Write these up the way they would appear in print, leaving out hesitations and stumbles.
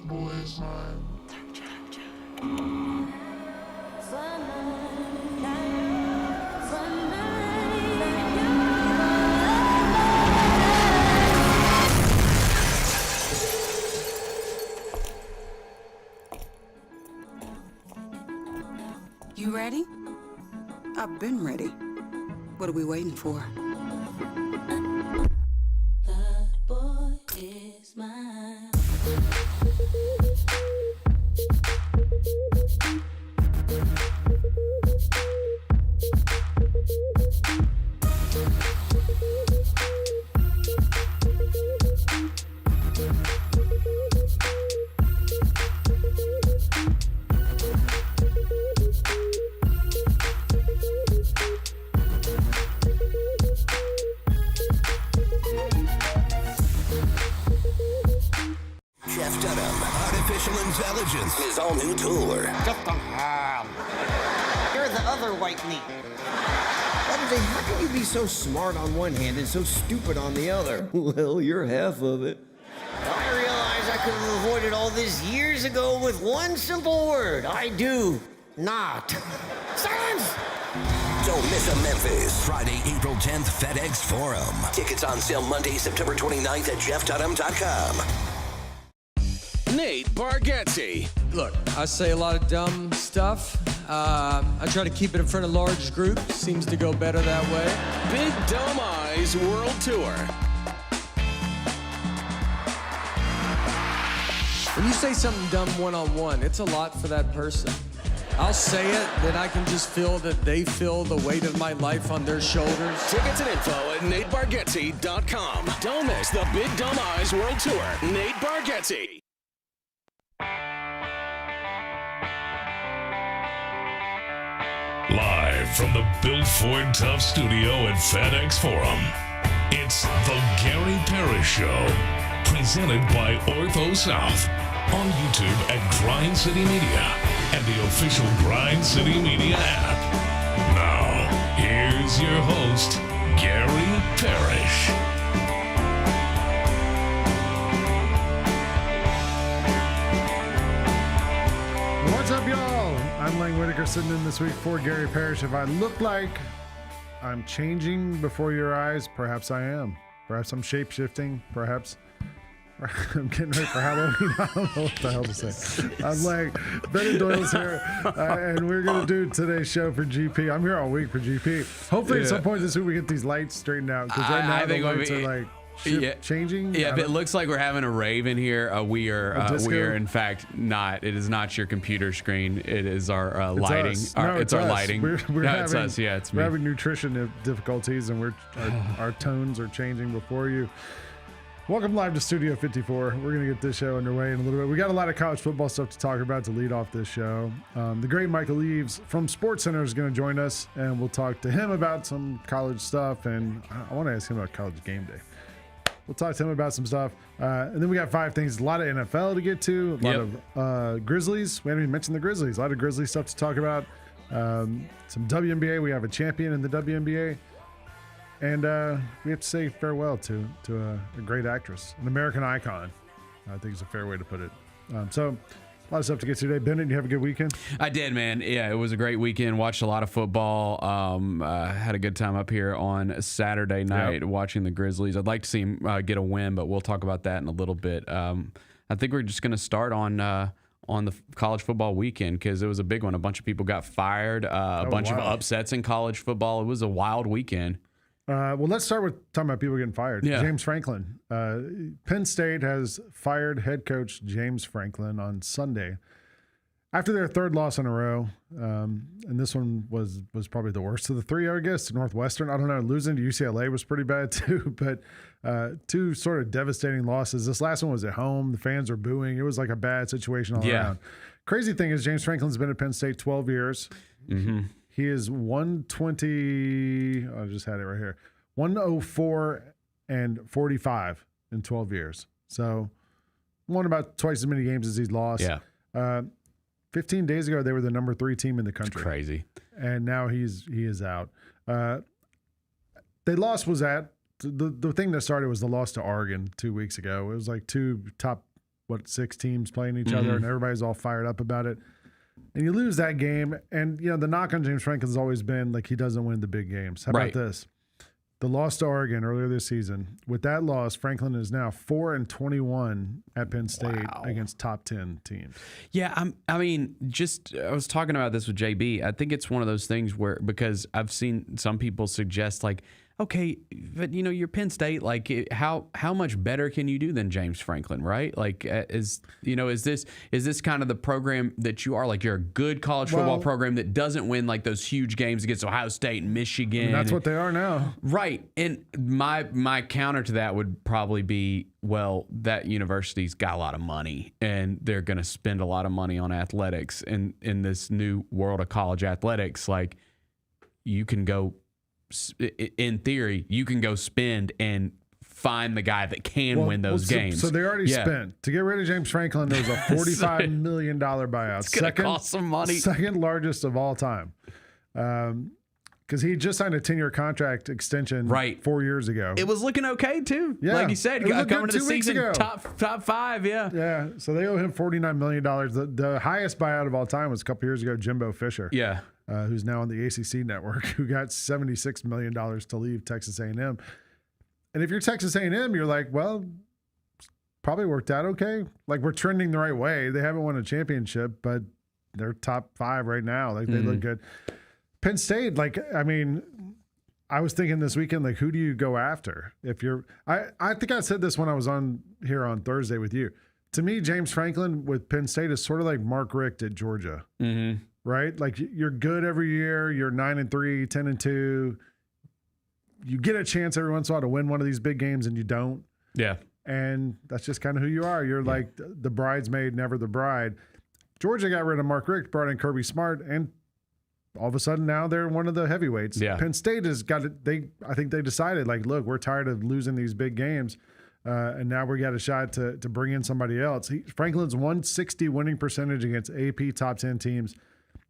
boys mine. You ready? I've been ready. What are we waiting for? That boy is mine. Intelligence, his all-new tour. Just a hand. You're the other white meat. How can you be so smart on one hand and so stupid on the other? Well, you're half of it. I realize I could have avoided all this years ago with one simple word. I do not. Silence! Don't miss a Memphis. Friday, April 10th, FedEx Forum. Tickets on sale Monday, September 29th at jeffdunham.com. Nate Bargatze. Look, I say a lot of dumb stuff. I try to keep it in front of large groups. Seems to go better that way. Big Dumb Eyes World Tour. When you say something dumb one-on-one, it's a lot for that person. I'll say it, then I can just feel that they feel the weight of my life on their shoulders. Tickets and info at natebargatze.com. Don't miss the Big Dumb Eyes World Tour. Nate Bargatze. Live from the Bill Ford Tough Studio at FedEx Forum, it's the Gary Parrish Show, presented by Ortho South, on YouTube at Grind City Media and the official Grind City Media app. Now, here's your host, Gary Parrish. What's up, y'all? I'm Lang Whitaker sitting in this week for Gary Parrish. If I look like I'm changing before your eyes, perhaps I am. Perhaps I'm shape-shifting. Perhaps I'm getting ready for Halloween. I don't know what the hell to say. I'm like, Bennett Doyle's here, and we're going to do today's show for GP. I'm here all week for GP. Hopefully at some point this week we get these lights straightened out, because right now the lights are like changing. Yeah, if it looks like we're having a rave in here, we are in fact not. It is not your computer screen. It is our lighting. It's It's our us. lighting. We're No, having, it's us. Yeah, it's me. We're having nutrition difficulties, and our tones are changing before you. Welcome live to Studio 54. We're going to get this show underway in a little bit. We got a lot of college football stuff to talk about to lead off this show. The great Michael Eaves from SportsCenter is going to join us, and we'll talk to him about some college stuff, and I want to ask him about college game day. We'll talk to him about some stuff. And then we got 5 things. A lot of NFL to get to. A lot of Grizzlies. We haven't even mentioned the Grizzlies. A lot of Grizzlies stuff to talk about. Some WNBA. We have a champion in the WNBA. And we have to say farewell to a great actress, an American icon. I think is a fair way to put it. So a lot of stuff to get to today. Bennett, you have a good weekend? I did, man. Yeah, it was a great weekend. Watched a lot of football. Had a good time up here on Saturday night watching the Grizzlies. I'd like to see them get a win, but we'll talk about that in a little bit. I think we're just going to start on the college football weekend, because it was a big one. A bunch of people got fired. A bunch of upsets in college football. It was a wild weekend. Well, let's start with talking about people getting fired. Yeah. James Franklin. Penn State has fired head coach James Franklin on Sunday after their 3rd loss in a row. And this one was probably the worst of the 3, I guess. Northwestern, I don't know. Losing to UCLA was pretty bad too, but 2 sort of devastating losses. This last one was at home. The fans were booing. It was like a bad situation all around. Crazy thing is James Franklin's been at Penn State 12 years. Mm-hmm. He is 120. I just had it right here. 104 and 45 in 12 years. So won about twice as many games as he's lost. Yeah. 15 days ago, they were the number 3 team in the country. It's crazy. And now he is out. They lost the thing that started was the loss to Oregon 2 weeks ago. It was like 2 top 6 teams playing each other, and everybody's all fired up about it. And you lose that game, and the knock on James Franklin's always been like he doesn't win the big games. How about this? The loss to Oregon earlier this season. With that loss, Franklin is now 4-21 at Penn State against top 10 teams. Yeah, I was talking about this with JB. I think it's one of those things where, because I've seen some people suggest like, okay, but you're Penn State. Like, how much better can you do than James Franklin, right? Like, is this kind of the program that you are? Like, you're a good college football program that doesn't win like those huge games against Ohio State and Michigan. And that's what they are now, right? And my counter to that would probably be, well, that university's got a lot of money, and they're going to spend a lot of money on athletics. And in this new world of college athletics, like, you can go. In theory, you can go spend and find the guy that can win those games. So they already spent. To get rid of James Franklin, there was a $45 million buyout. It's going to cost some money. Second largest of all time. Because he just signed a 10-year contract extension 4 years ago. It was looking okay, too. Yeah. Like you said, coming to the season, top 5, yeah. Yeah, so they owe him $49 million. The highest buyout of all time was a couple years ago, Jimbo Fisher. Yeah. Who's now on the ACC network, who got $76 million to leave Texas A&M. And if you're Texas A&M, you're like, well, probably worked out okay. Like, we're trending the right way. They haven't won a championship, but they're top 5 right now. Like, they look good. Penn State, like, I mean, I was thinking this weekend, like, who do you go after? If you're, I think I said this when I was on here on Thursday with you. To me, James Franklin with Penn State is sort of like Mark Richt at Georgia. Mm-hmm. Right? Like, you're good every year. You're 9-3, 10-2. You get a chance every once in a while to win one of these big games, and you don't. Yeah. And that's just kind of who you are. You're like the bridesmaid, never the bride. Georgia got rid of Mark Richt, brought in Kirby Smart, and all of a sudden now they're one of the heavyweights. Yeah. Penn State has got it. I think they decided, like, look, we're tired of losing these big games. And now we got a shot to bring in somebody else. Franklin's 160 winning percentage against AP top 10 teams.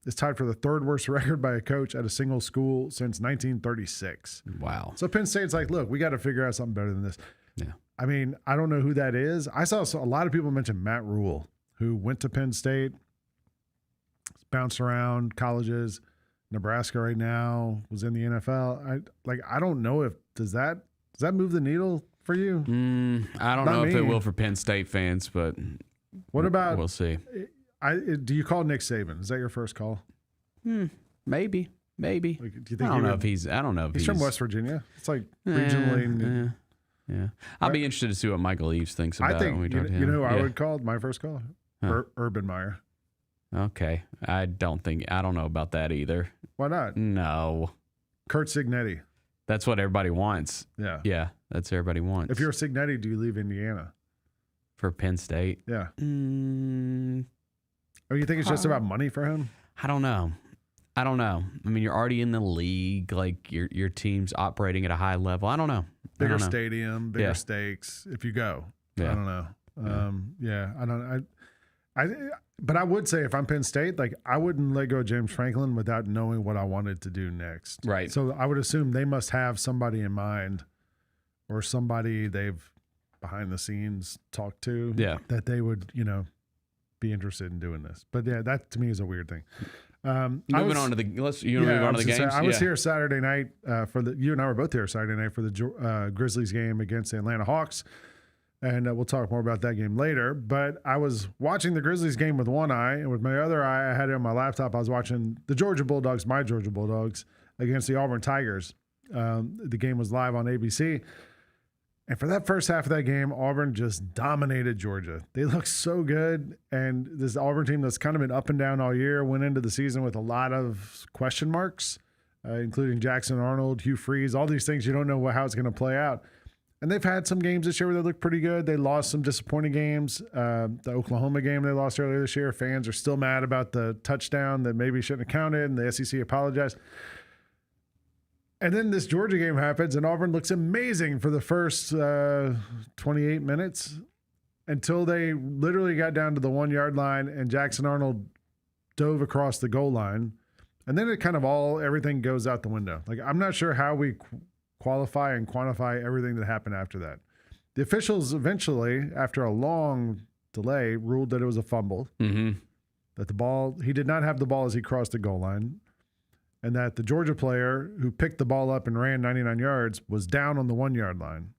Is tied for the 3rd worst record by a coach at a single school since 1936. Wow. So Penn State's like, look, we got to figure out something better than this. Yeah. I mean, I don't know who that is. I saw a lot of people mention Matt Rule, who went to Penn State, bounced around colleges, Nebraska right now, was in the NFL. I don't know if does that move the needle for you? I don't know if it will for Penn State fans, but what about we'll see. Do you call Nick Saban? Is that your first call? Maybe. Like, do you think I don't know if he's from West Virginia. It's like regionally. Yeah. I'll be interested to see what Michael Eaves thinks about it when we talk to him. You know who I would call my first call? Urban Meyer. Okay. I don't know about that either. Why not? No. Kurt Signetti. That's what everybody wants. Yeah. Yeah. That's what everybody wants. If you're Signetti, do you leave Indiana? For Penn State? Yeah. Oh, you think it's just about money for him? I don't know. I mean, you're already in the league. Like, your team's operating at a high level. I don't know. Bigger stadium, bigger stakes. If you go, I don't know. I don't. But I would say if I'm Penn State, like, I wouldn't let go of James Franklin without knowing what I wanted to do next. Right. So I would assume they must have somebody in mind, or somebody they've behind the scenes talked to. Yeah. That they would, be interested in doing this. But yeah, that to me is a weird thing. Moving on to the games. I was here Saturday night you and I were both here Saturday night for the Grizzlies game against the Atlanta Hawks, and we'll talk more about that game later. But I was watching the Grizzlies game with one eye, and with my other eye, I had it on my laptop. I was watching the Georgia Bulldogs, my Georgia Bulldogs, against the Auburn Tigers. The game was live on ABC. And for that first half of that game, Auburn just dominated Georgia. They looked so good. And this Auburn team that's kind of been up and down all year went into the season with a lot of question marks, including Jackson Arnold, Hugh Freeze, all these things you don't know how it's going to play out. And they've had some games this year where they look pretty good. They lost some disappointing games. The Oklahoma game they lost earlier this year, fans are still mad about the touchdown that maybe shouldn't have counted, and the SEC apologized. And then this Georgia game happens, and Auburn looks amazing for the first 28 minutes until they literally got down to the 1 yard line, and Jackson Arnold dove across the goal line. And then it kind of everything goes out the window. Like, I'm not sure how we qualify and quantify everything that happened after that. The officials eventually, after a long delay, ruled that it was a fumble. Mm-hmm. That the ball, he did not have the ball as he crossed the goal line, and that the Georgia player who picked the ball up and ran 99 yards was down on the 1 yard line.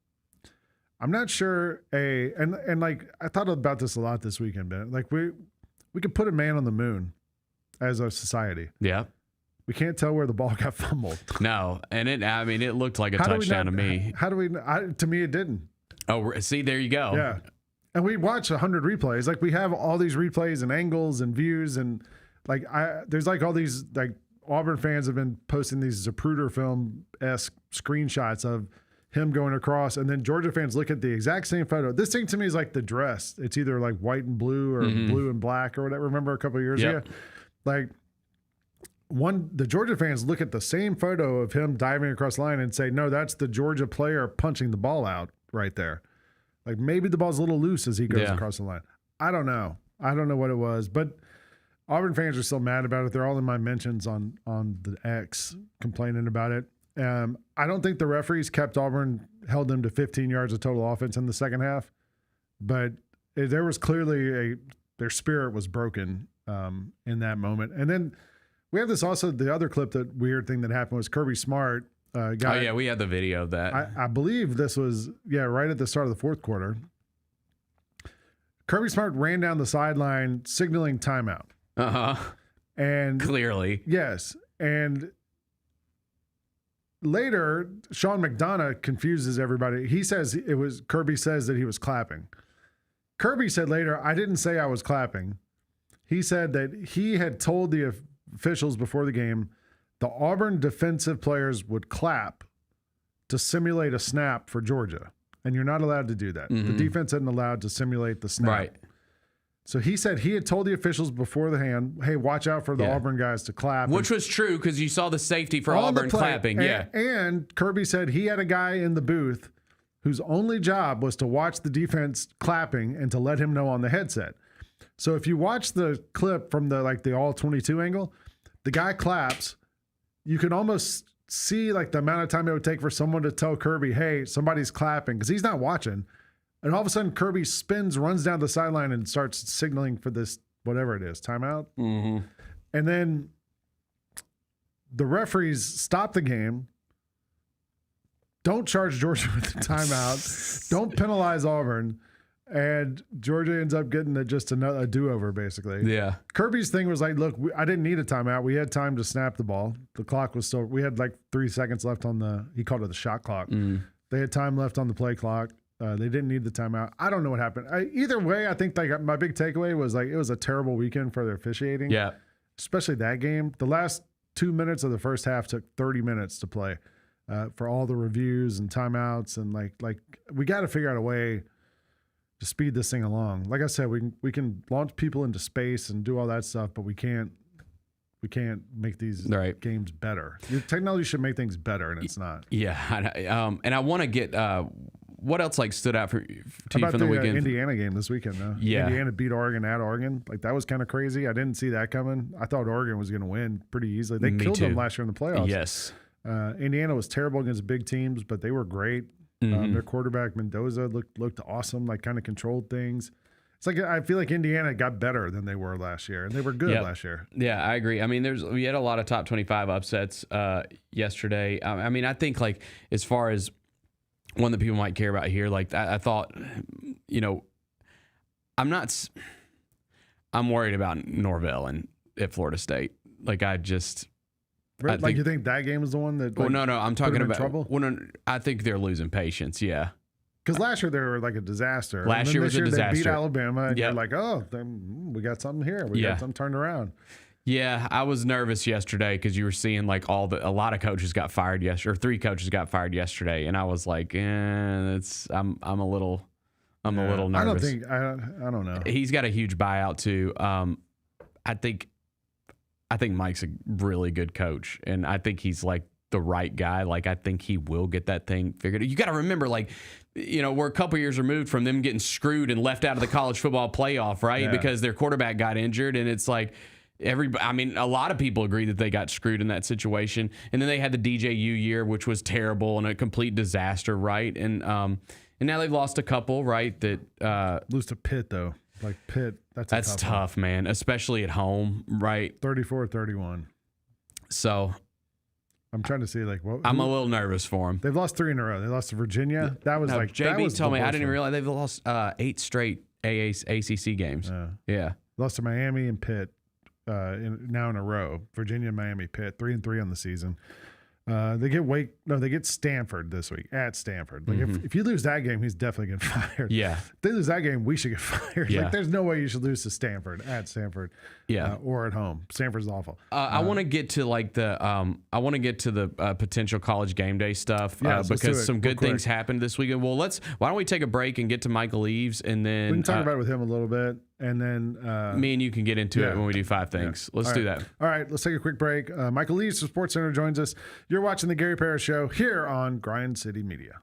I'm not sure and like I thought about this a lot this weekend, Ben. Like we could put a man on the moon as a society. Yeah. We can't tell where the ball got fumbled. No, and it looked like a touchdown to me. How do we? To me, it didn't. Oh, see, there you go. Yeah, and we watch 100 replays. Like we have all these replays and angles and views, and like there's like all these like Auburn fans have been posting these Zapruder film-esque screenshots of him going across, and then Georgia fans look at the exact same photo. This thing to me is like the dress. It's either like white and blue or blue and black or whatever. Remember a couple of years ago? Like the Georgia fans look at the same photo of him diving across the line and say, no, that's the Georgia player punching the ball out right there. Like maybe the ball's a little loose as he goes across the line. I don't know. I don't know what it was, but Auburn fans are still mad about it. They're all in my mentions on the X complaining about it. I don't think the referees held them to 15 yards of total offense in the second half, but there was clearly their spirit was broken in that moment. And then we have this also, the other clip, that weird thing that happened was Kirby Smart. We had the video of that. I believe this was, right at the start of the fourth quarter. Kirby Smart ran down the sideline signaling timeout. Uh-huh. And clearly. Yes. And later, Sean McDonough confuses everybody. Kirby says that he was clapping. Kirby said later, I didn't say I was clapping. He said that he had told the officials before the game the Auburn defensive players would clap to simulate a snap for Georgia. And you're not allowed to do that. Mm-hmm. The defense isn't allowed to simulate the snap. Right. So he said he had told the officials before the hand, hey, watch out for the Auburn guys to clap. Which was true because you saw the safety for Auburn clapping. And Kirby said he had a guy in the booth whose only job was to watch the defense clapping and to let him know on the headset. So if you watch the clip from the all 22 angle, the guy claps. You can almost see like the amount of time it would take for someone to tell Kirby, hey, somebody's clapping, because he's not watching. And all of a sudden, Kirby spins, runs down the sideline, and starts signaling for this, whatever it is, timeout. Mm-hmm. And then the referees stop the game. Don't charge Georgia with the timeout. Don't penalize Auburn. And Georgia ends up getting just a do-over, basically. Yeah. Kirby's thing was like, look, I didn't need a timeout. We had time to snap the ball. The clock was still – we had like 3 seconds left on he called it the shot clock. Mm. They had time left on the play clock. They didn't need the timeout. I don't know what happened. Either way, I think my big takeaway was like it was a terrible weekend for the officiating. Yeah. Especially that game. The last 2 minutes of the first half took 30 minutes to play for all the reviews and timeouts. And like we got to figure out a way to speed this thing along. Like I said, we can launch people into space and do all that stuff, but we can't make these games better. Your technology should make things better, and it's not. Yeah, and I want to get what else stood out to you from the weekend? Indiana game this weekend, though. Yeah, Indiana beat Oregon at Oregon. Like that was kind of crazy. I didn't see that coming. I thought Oregon was going to win pretty easily. They killed them last year in the playoffs. Yes. Indiana was terrible against big teams, but they were great. Mm-hmm. Their quarterback Mendoza looked awesome. Like kind of controlled things. It's like I feel like Indiana got better than they were last year, and they were good last year. Yeah, I agree. I mean, we had a lot of top 25 upsets yesterday. I mean, I think as far as one that people might care about here, I thought, I'm worried about Norvell and at Florida State. You think that game was the one that? No, I'm talking about trouble. Well, no, I think they're losing patience. Yeah. Because last year they were like a disaster. Last year was a disaster. They beat Alabama, and you're like, oh, we got something here. We got something turned around. Yeah, I was nervous yesterday because you were seeing a lot of coaches got fired yesterday, or 3 coaches got fired yesterday, and I was like, I'm a little nervous. I don't know. He's got a huge buyout too. I think Mike's a really good coach, and I think he's the right guy. I think he will get that thing figured out. You got to remember, we're a couple years removed from them getting screwed and left out of the college football playoff, right? Yeah. Because their quarterback got injured, and it's a lot of people agree that they got screwed in that situation. And then they had the DJU year, which was terrible and a complete disaster, right? And now they've lost a couple, right? That lose to Pitt though. Like Pitt, that's tough, man, especially at home, right? 34-31. So I'm trying to see I'm a little nervous for them. They've lost 3 in a row. They lost to Virginia. That was JB told me. I didn't realize they've lost 8 straight ACC games. Yeah. Lost to Miami and Pitt now in a row. Virginia, Miami, Pitt, 3-3 on the season. They get Stanford this week at Stanford. Like if you lose that game, he's definitely getting fired. Yeah. If they lose that game, we should get fired. Yeah. Like there's no way you should lose to Stanford at Stanford. Or at home. Stanford's awful. I want to get to the potential college game day stuff because some good things happened this weekend. Well, why don't we take a break and get to Michael Eaves, and then we can talk about it with him a little bit, and then me and you can get into it when we do 5 things. Let's do that. All right, let's take a quick break. Michael Eaves from SportsCenter joins us. You're watching the Gary Parrish Show here on Grind City Media.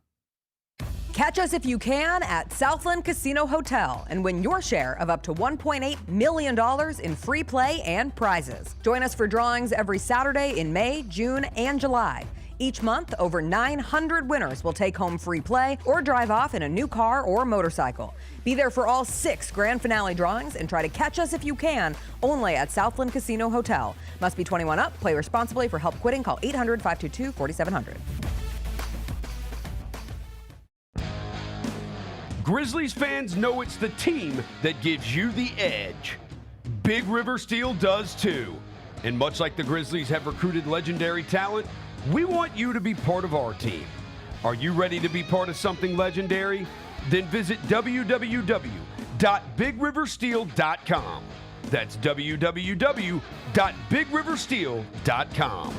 Catch us if you can at Southland Casino Hotel and win your share of up to $1.8 million in free play and prizes. Join us for drawings every Saturday in May, June, and July. Each month, over 900 winners will take home free play or drive off in a new car or motorcycle. Be there for all 6 grand finale drawings and try to catch us if you can, only at Southland Casino Hotel. Must be 21 up. Play responsibly. For help quitting, call 800-522-4700. Grizzlies fans know it's the team that gives you the edge. Big River Steel does too. And much like the Grizzlies have recruited legendary talent, we want you to be part of our team. Are you ready to be part of something legendary? Then visit www.bigriversteel.com. That's www.bigriversteel.com.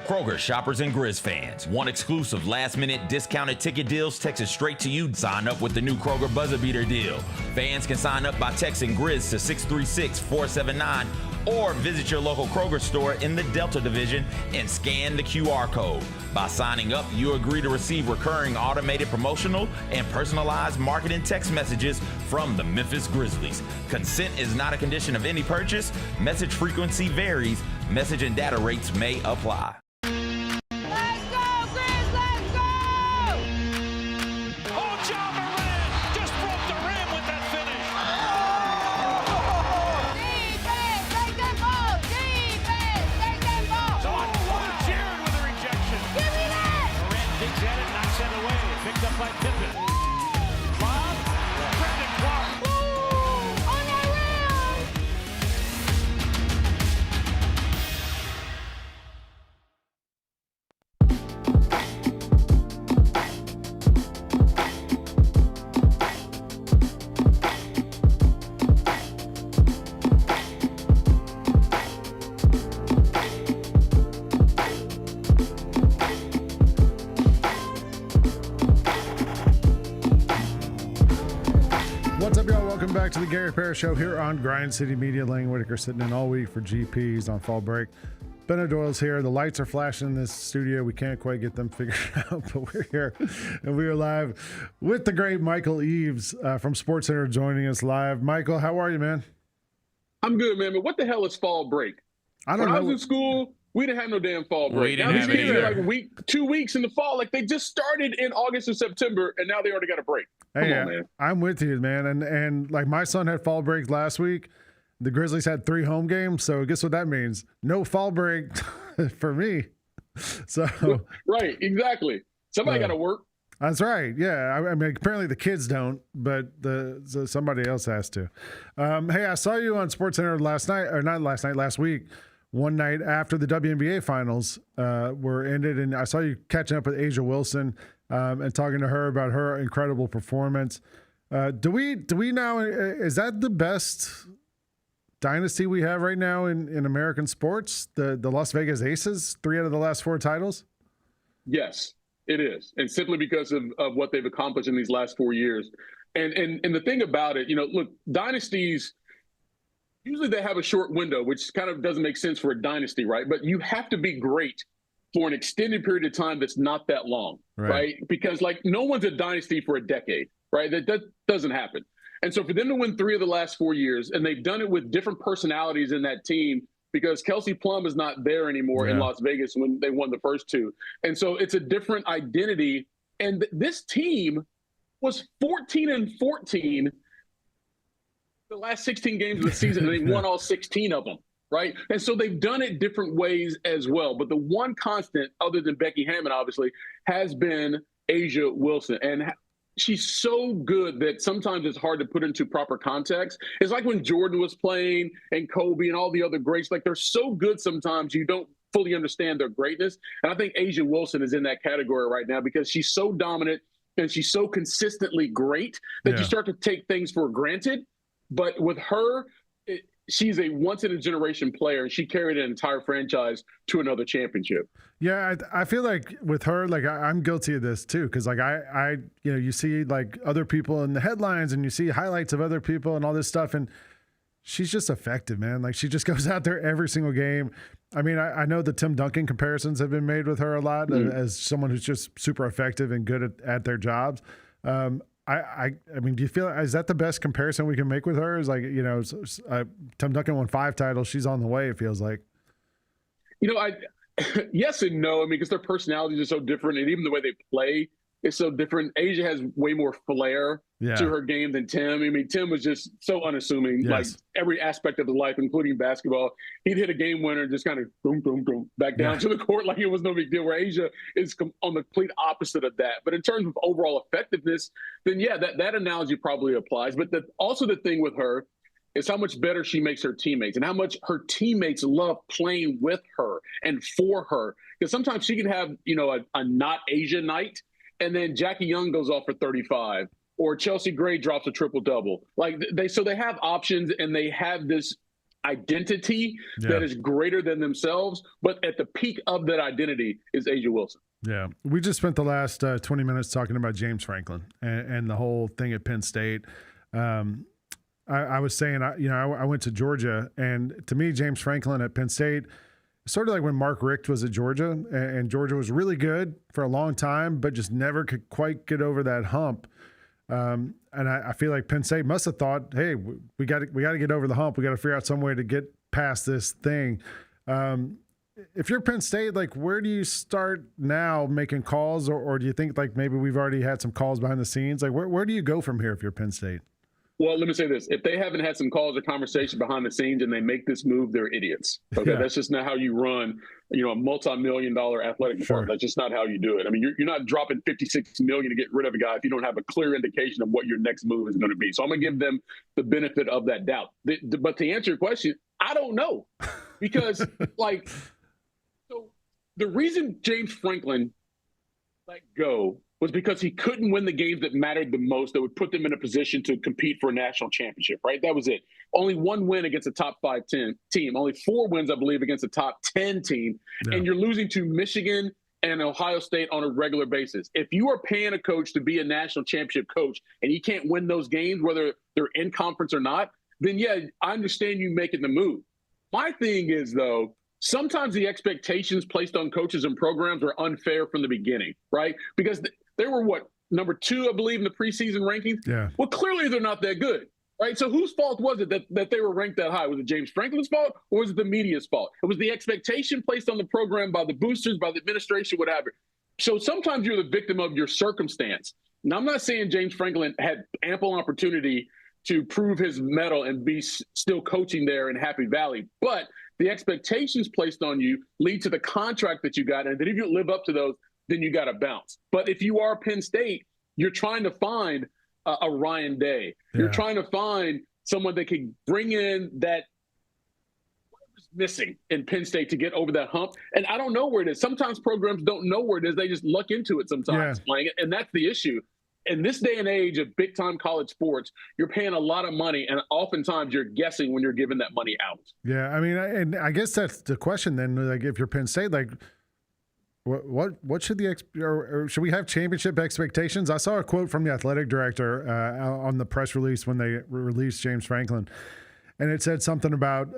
Kroger shoppers and Grizz fans. Want exclusive last-minute discounted ticket deals texted straight to you? Sign up with the new Kroger Buzzer Beater deal. Fans can sign up by texting Grizz to 636-479 or visit your local Kroger store in the Delta Division and scan the QR code. By signing up, you agree to receive recurring automated promotional and personalized marketing text messages from the Memphis Grizzlies. Consent is not a condition of any purchase. Message frequency varies. Message and data rates may apply. Back to the Gary Parrish Show here on Grind City Media. Lang Whitaker sitting in all week for GPs on fall break. Ben O'Doyle's here. The lights are flashing in this studio. We can't quite get them figured out, but we're here and we are live with the great Michael Eaves from SportsCenter joining us live. Michael, how are you, man? I'm good, man. But what the hell is fall break? I don't know. When I was in school, we didn't have no damn fall break. We didn't have it either. Like 2 weeks in the fall. Like they just started in August and September, and now they already got a break. Come on, man. I'm with you, man. And like my son had fall break last week. The Grizzlies had 3 home games, so guess what that means? No fall break for me. So right, exactly. Somebody got to work. That's right. Yeah, I mean, apparently the kids don't, but so somebody else has to. Hey, I saw you on SportsCenter last week. One night after the WNBA finals were ended, and I saw you catching up with Asia Wilson and talking to her about her incredible performance. Do we now, is that the best dynasty we have right now in American sports? The Las Vegas Aces, 3 out of the last 4 titles? Yes. It is. And simply because of what they've accomplished in these last 4 years. And the thing about it, look, dynasties, usually they have a short window, which kind of doesn't make sense for a dynasty, right? But you have to be great for an extended period of time that's not that long, right? Because, no one's a dynasty for a decade, right? That doesn't happen. And so for them to win 3 of the last 4 years, and they've done it with different personalities in that team, because Kelsey Plum is not there anymore in Las Vegas when they won the first 2. And so it's a different identity. And this team was 14-14 the last 16 games of the season, and they won all 16 of them, right? And so they've done it different ways as well. But the one constant, other than Becky Hammond, obviously, has been Asia Wilson. And she's so good that sometimes it's hard to put into proper context. It's like when Jordan was playing and Kobe and all the other greats, they're so good sometimes you don't fully understand their greatness. And I think Asia Wilson is in that category right now because she's so dominant and she's so consistently great that you start to take things for granted. But with her, she's a once-in-a-generation player, and she carried an entire franchise to another championship. Yeah, I feel like with her, I'm guilty of this too, because I you see other people in the headlines, and you see highlights of other people and all this stuff, and she's just effective, man. She just goes out there every single game. I mean, I know the Tim Duncan comparisons have been made with her a lot as someone who's just super effective and good at their jobs. I mean, do you feel, is that the best comparison we can make with her? Is Tim Duncan won 5 titles. She's on the way, it feels like. Yes and no. I mean, because their personalities are so different, and even the way they play is so different. Asia has way more flair to her game than Tim. I mean, Tim was just so unassuming, every aspect of his life, including basketball. He'd hit a game winner and just kind of boom, boom, boom, back down to the court like it was no big deal, where Asia is on the complete opposite of that. But in terms of overall effectiveness, then that analogy probably applies. But also the thing with her is how much better she makes her teammates and how much her teammates love playing with her and for her. Because sometimes she can have, a not Asia night, and then Jackie Young goes off for 35, or Chelsea Gray drops a triple-double. They have options, and they have this identity that is greater than themselves, but at the peak of that identity is Asia Wilson. Yeah. We just spent the last 20 minutes talking about James Franklin and the whole thing at Penn State. I was saying, I went to Georgia, and to me, James Franklin at Penn State, sort of like when Mark Richt was at Georgia, and Georgia was really good for a long time, but just never could quite get over that hump. And I feel like Penn State must have thought, hey, we got to get over the hump. We got to figure out some way to get past this thing. If you're Penn State, where do you start now making calls, or do you think maybe we've already had some calls behind the scenes? Where do you go from here if you're Penn State? Well, let me say this. If they haven't had some calls or conversation behind the scenes and they make this move, they're idiots. Okay. That's just not how you run, a multi-million-dollar athletic department. That's just not how you do it. I mean, you're not dropping $56 million to get rid of a guy if you don't have a clear indication of what your next move is going to be. So I'm going to give them the benefit of that doubt. But to answer your question, I don't know. Because, so the reason James Franklin let go was because he couldn't win the games that mattered the most, that would put them in a position to compete for a national championship, right? That was it. Only 1 win against a top 5 team. Only 4 wins, I believe, against a top 10 team. Yeah. And you're losing to Michigan and Ohio State on a regular basis. If you are paying a coach to be a national championship coach and he can't win those games, whether they're in conference or not, then I understand you making the move. My thing is, though, sometimes the expectations placed on coaches and programs are unfair from the beginning, right? Because they were number 2, I believe, in the preseason rankings. Yeah. Well, clearly they're not that good, right? So whose fault was it that they were ranked that high? Was it James Franklin's fault, or was it the media's fault? It was the expectation placed on the program by the boosters, by the administration, whatever. So sometimes you're the victim of your circumstance. Now, I'm not saying James Franklin had ample opportunity to prove his mettle and be still coaching there in Happy Valley, but the expectations placed on you lead to the contract that you got, and that if you live up to those, then you got to bounce. But if you are Penn State, you're trying to find a Ryan Day. Yeah. You're trying to find someone that can bring in that whatever's missing in Penn State to get over that hump. And I don't know where it is. Sometimes programs don't know where it is. They just luck into it sometimes playing it. And that's the issue. In this day and age of big-time college sports, you're paying a lot of money, and oftentimes you're guessing when you're giving that money out. Yeah, I mean, and I guess that's the question then. If you're Penn State, What should or should we have championship expectations? I saw a quote from the athletic director on the press release when they released James Franklin, and it said something about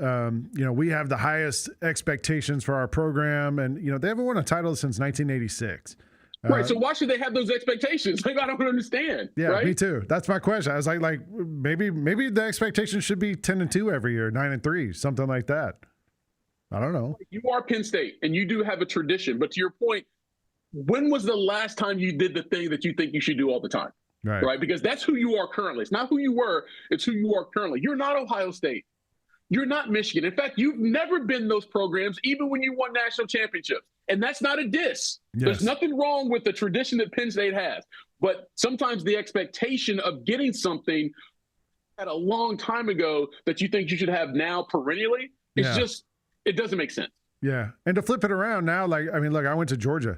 we have the highest expectations for our program, and they haven't won a title since 1986. Right. So why should they have those expectations? Like, I don't understand. Yeah, right? Me too. That's my question. I was like maybe the expectation should be 10-2 every year, 9-3, something like that. I don't know. You are Penn State, and you do have a tradition. But to your point, when was the last time you did the thing that you think you should do all the time? Right? Because that's who you are currently. It's not who you were. It's who you are currently. You're not Ohio State. You're not Michigan. In fact, you've never been those programs, even when you won national championships. And that's not a diss. Yes. There's nothing wrong with the tradition that Penn State has. But sometimes the expectation of getting something at a long time ago that you think you should have now perennially is just, it doesn't make sense. Yeah. And to flip it around now, look, I went to Georgia.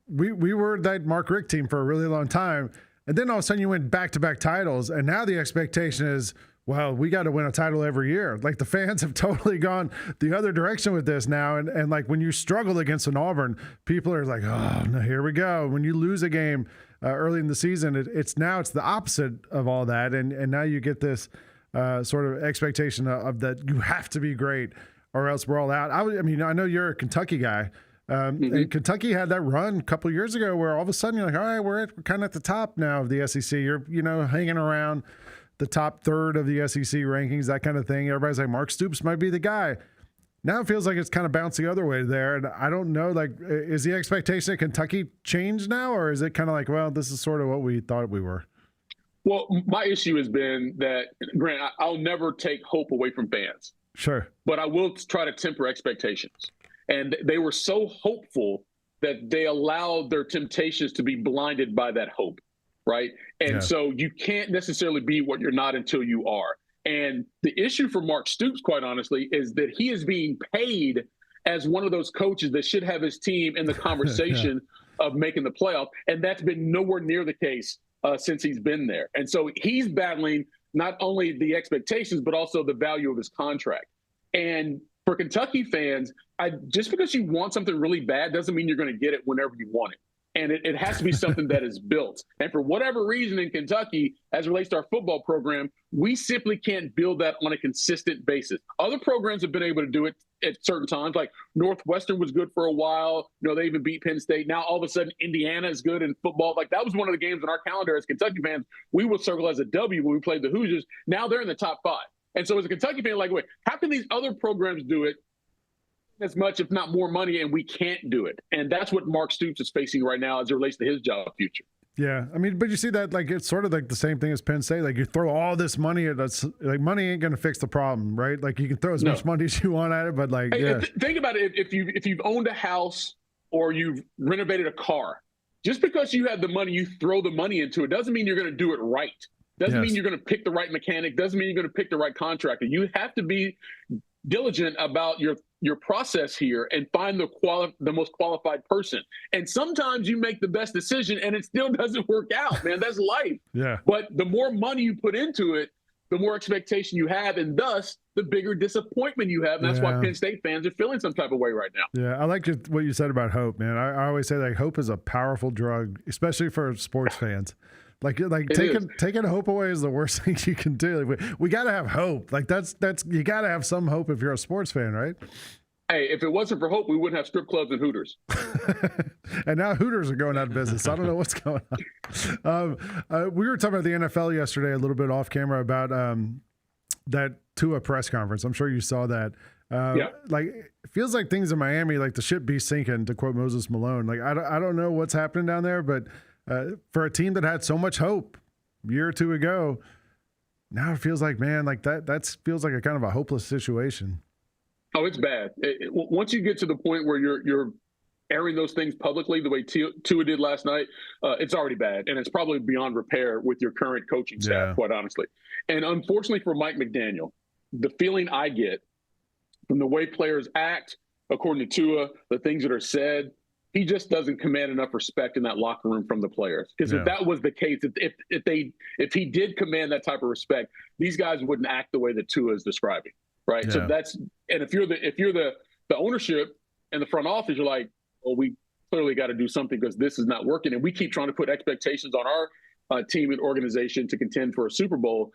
We were that Mark Richt team for a really long time. And then all of a sudden you went back-to-back titles. And now the expectation is, well, we got to win a title every year. Like, the fans have totally gone the other direction with this now. And like, when you struggle against an Auburn, people are like, oh, no, here we go. When you lose a game early in the season, it's the opposite of all that. And now you get this sort of expectation of that you have to be great or else we're all out. I know you're a Kentucky guy. And Kentucky had that run a couple of years ago where all of a sudden you're like, all right, we're kind of at the top now of the SEC. You're, hanging around the top third of the SEC rankings, that kind of thing. Everybody's like, Mark Stoops might be the guy. Now it feels like it's kind of bounced the other way there. And I don't know, like, is the expectation of Kentucky changed now? Or is it kind of like, well, this is sort of what we thought we were? Well, my issue has been that, Grant, I'll never take hope away from fans. Sure. But I will try to temper expectations. And they were so hopeful that they allowed their temptations to be blinded by that hope. Right. And so you can't necessarily be what you're not until you are. And the issue for Mark Stoops, quite honestly, is that he is being paid as one of those coaches that should have his team in the conversation of making the playoff. And that's been nowhere near the case since he's been there. And so he's battling not only the expectations, but also the value of his contract. And for Kentucky fans, just because you want something really bad doesn't mean you're going to get it whenever you want it. And it has to be something that is built. And for whatever reason in Kentucky, as it relates to our football program, we simply can't build that on a consistent basis. Other programs have been able to do it at certain times. Like Northwestern was good for a while. They even beat Penn State. Now all of a sudden Indiana is good in football. Like, that was one of the games on our calendar as Kentucky fans we would circle as a W when we played the Hoosiers. Now they're in the top 5. And so as a Kentucky fan, like, wait, how can these other programs do it as much, if not more money, and we can't do it? And that's what Mark Stoops is facing right now as it relates to his job future. Yeah. I mean, but you see that, like, it's sort of like the same thing as Penn State. Like, you throw all this money at us, like, money ain't going to fix the problem, right? Like, you can throw as much money as you want at it, but like, think about it. If you've owned a house or you've renovated a car, just because you have the money, you throw the money into it, doesn't mean you're going to do it right. Doesn't mean you're going to pick the right mechanic. Doesn't mean you're going to pick the right contractor. You have to be diligent about your process here and find the most qualified person. And sometimes you make the best decision and it still doesn't work out, man. That's life. Yeah. But the more money you put into it, the more expectation you have, and thus the bigger disappointment you have. And that's why Penn State fans are feeling some type of way right now. Yeah, I like what you said about hope, man. I always say, like, hope is a powerful drug, especially for sports fans. Like taking hope away is the worst thing you can do. Like, we got to have hope. Like, that's you got to have some hope if you're a sports fan, right? Hey, if it wasn't for hope, we wouldn't have strip clubs and Hooters. And now Hooters are going out of business. I don't know what's going on. We were talking about the NFL yesterday a little bit off camera about that Tua press conference. I'm sure you saw that. Like, it feels like things in Miami, like the ship be sinking, to quote Moses Malone. Like, I don't know what's happening down there, but for a team that had so much hope a year or two ago, now it feels like, man, like that feels like a kind of a hopeless situation. Oh, it's bad. Once you get to the point where you're airing those things publicly the way Tua did last night, it's already bad. And it's probably beyond repair with your current coaching staff, quite honestly. And unfortunately for Mike McDaniel, the feeling I get from the way players act, according to Tua, the things that are said, he just doesn't command enough respect in that locker room from the players. Because if that was the case, if he did command that type of respect, these guys wouldn't act the way that Tua is describing, right? So that's, and if you're the ownership and the front office, you're like, well, we clearly got to do something because this is not working. And we keep trying to put expectations on our team and organization to contend for a Super Bowl.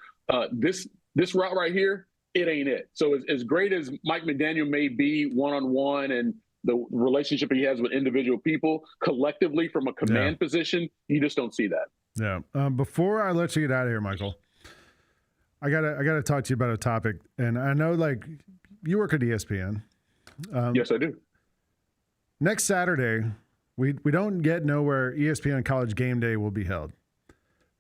This route right here, it ain't it. So as great as Mike McDaniel may be one-on-one and the relationship he has with individual people, collectively from a command position, you just don't see that. Yeah. Before I let you get out of here, Michael, I gotta talk to you about a topic. And I know, like, you work at ESPN. Yes, I do. Next Saturday, we don't yet know where ESPN College Game Day will be held.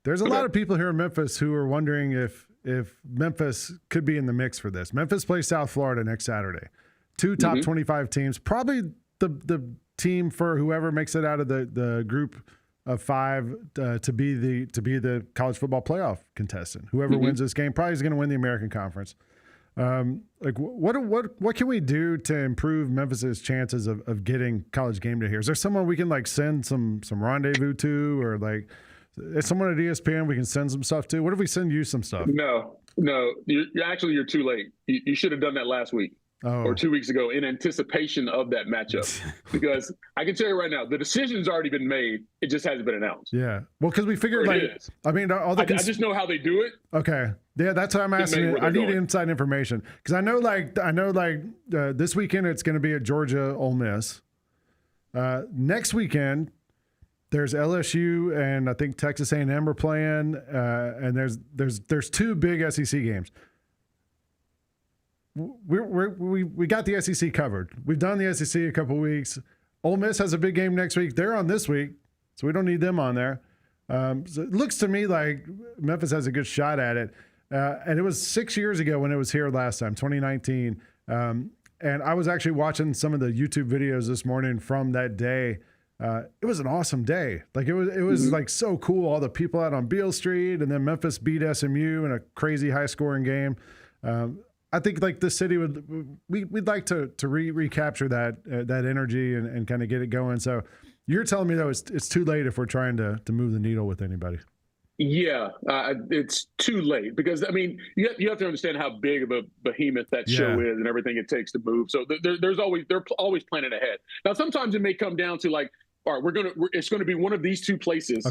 There's a lot of people here in Memphis who are wondering if Memphis could be in the mix for this. Memphis plays South Florida next Saturday. 2 top 25 teams, probably the team for whoever makes it out of the group of 5 to be the college football playoff contestant. Whoever wins this game probably is going to win the American Conference. Like what can we do to improve Memphis's chances of getting College Game Day here? Is there someone we can like send some rendezvous to, or like is someone at ESPN we can send some stuff to? What if we send you some stuff? No, you're too late. You should have done that last week. Or 2 weeks ago in anticipation of that matchup. Because I can tell you right now, the decision's already been made. It just hasn't been announced. Yeah. Well, because we figured I just know how they do it. Okay. Yeah, that's what I'm asking. I need inside information. Because I know this weekend it's going to be at Georgia Ole Miss. Next weekend there's LSU and I think Texas A&M are playing. And there's 2 big SEC games. We got the SEC covered. We've done the SEC a couple weeks. Ole Miss has a big game next week. They're on this week, so we don't need them on there. So it looks to me like Memphis has a good shot at it. And it was 6 years ago when it was here last time, 2019. And I was actually watching some of the YouTube videos this morning from that day. It was an awesome day. Like it was like so cool. All the people out on Beale Street, and then Memphis beat SMU in a crazy high scoring game. I think like the city we'd like to recapture that energy and kind of get it going. So you're telling me though it's too late if we're trying to move the needle with anybody. Yeah, it's too late because I mean you have to understand how big of a behemoth that show is and everything it takes to move. So they're always planning ahead. Now sometimes it may come down to like, all right, it's going to be one of these 2 places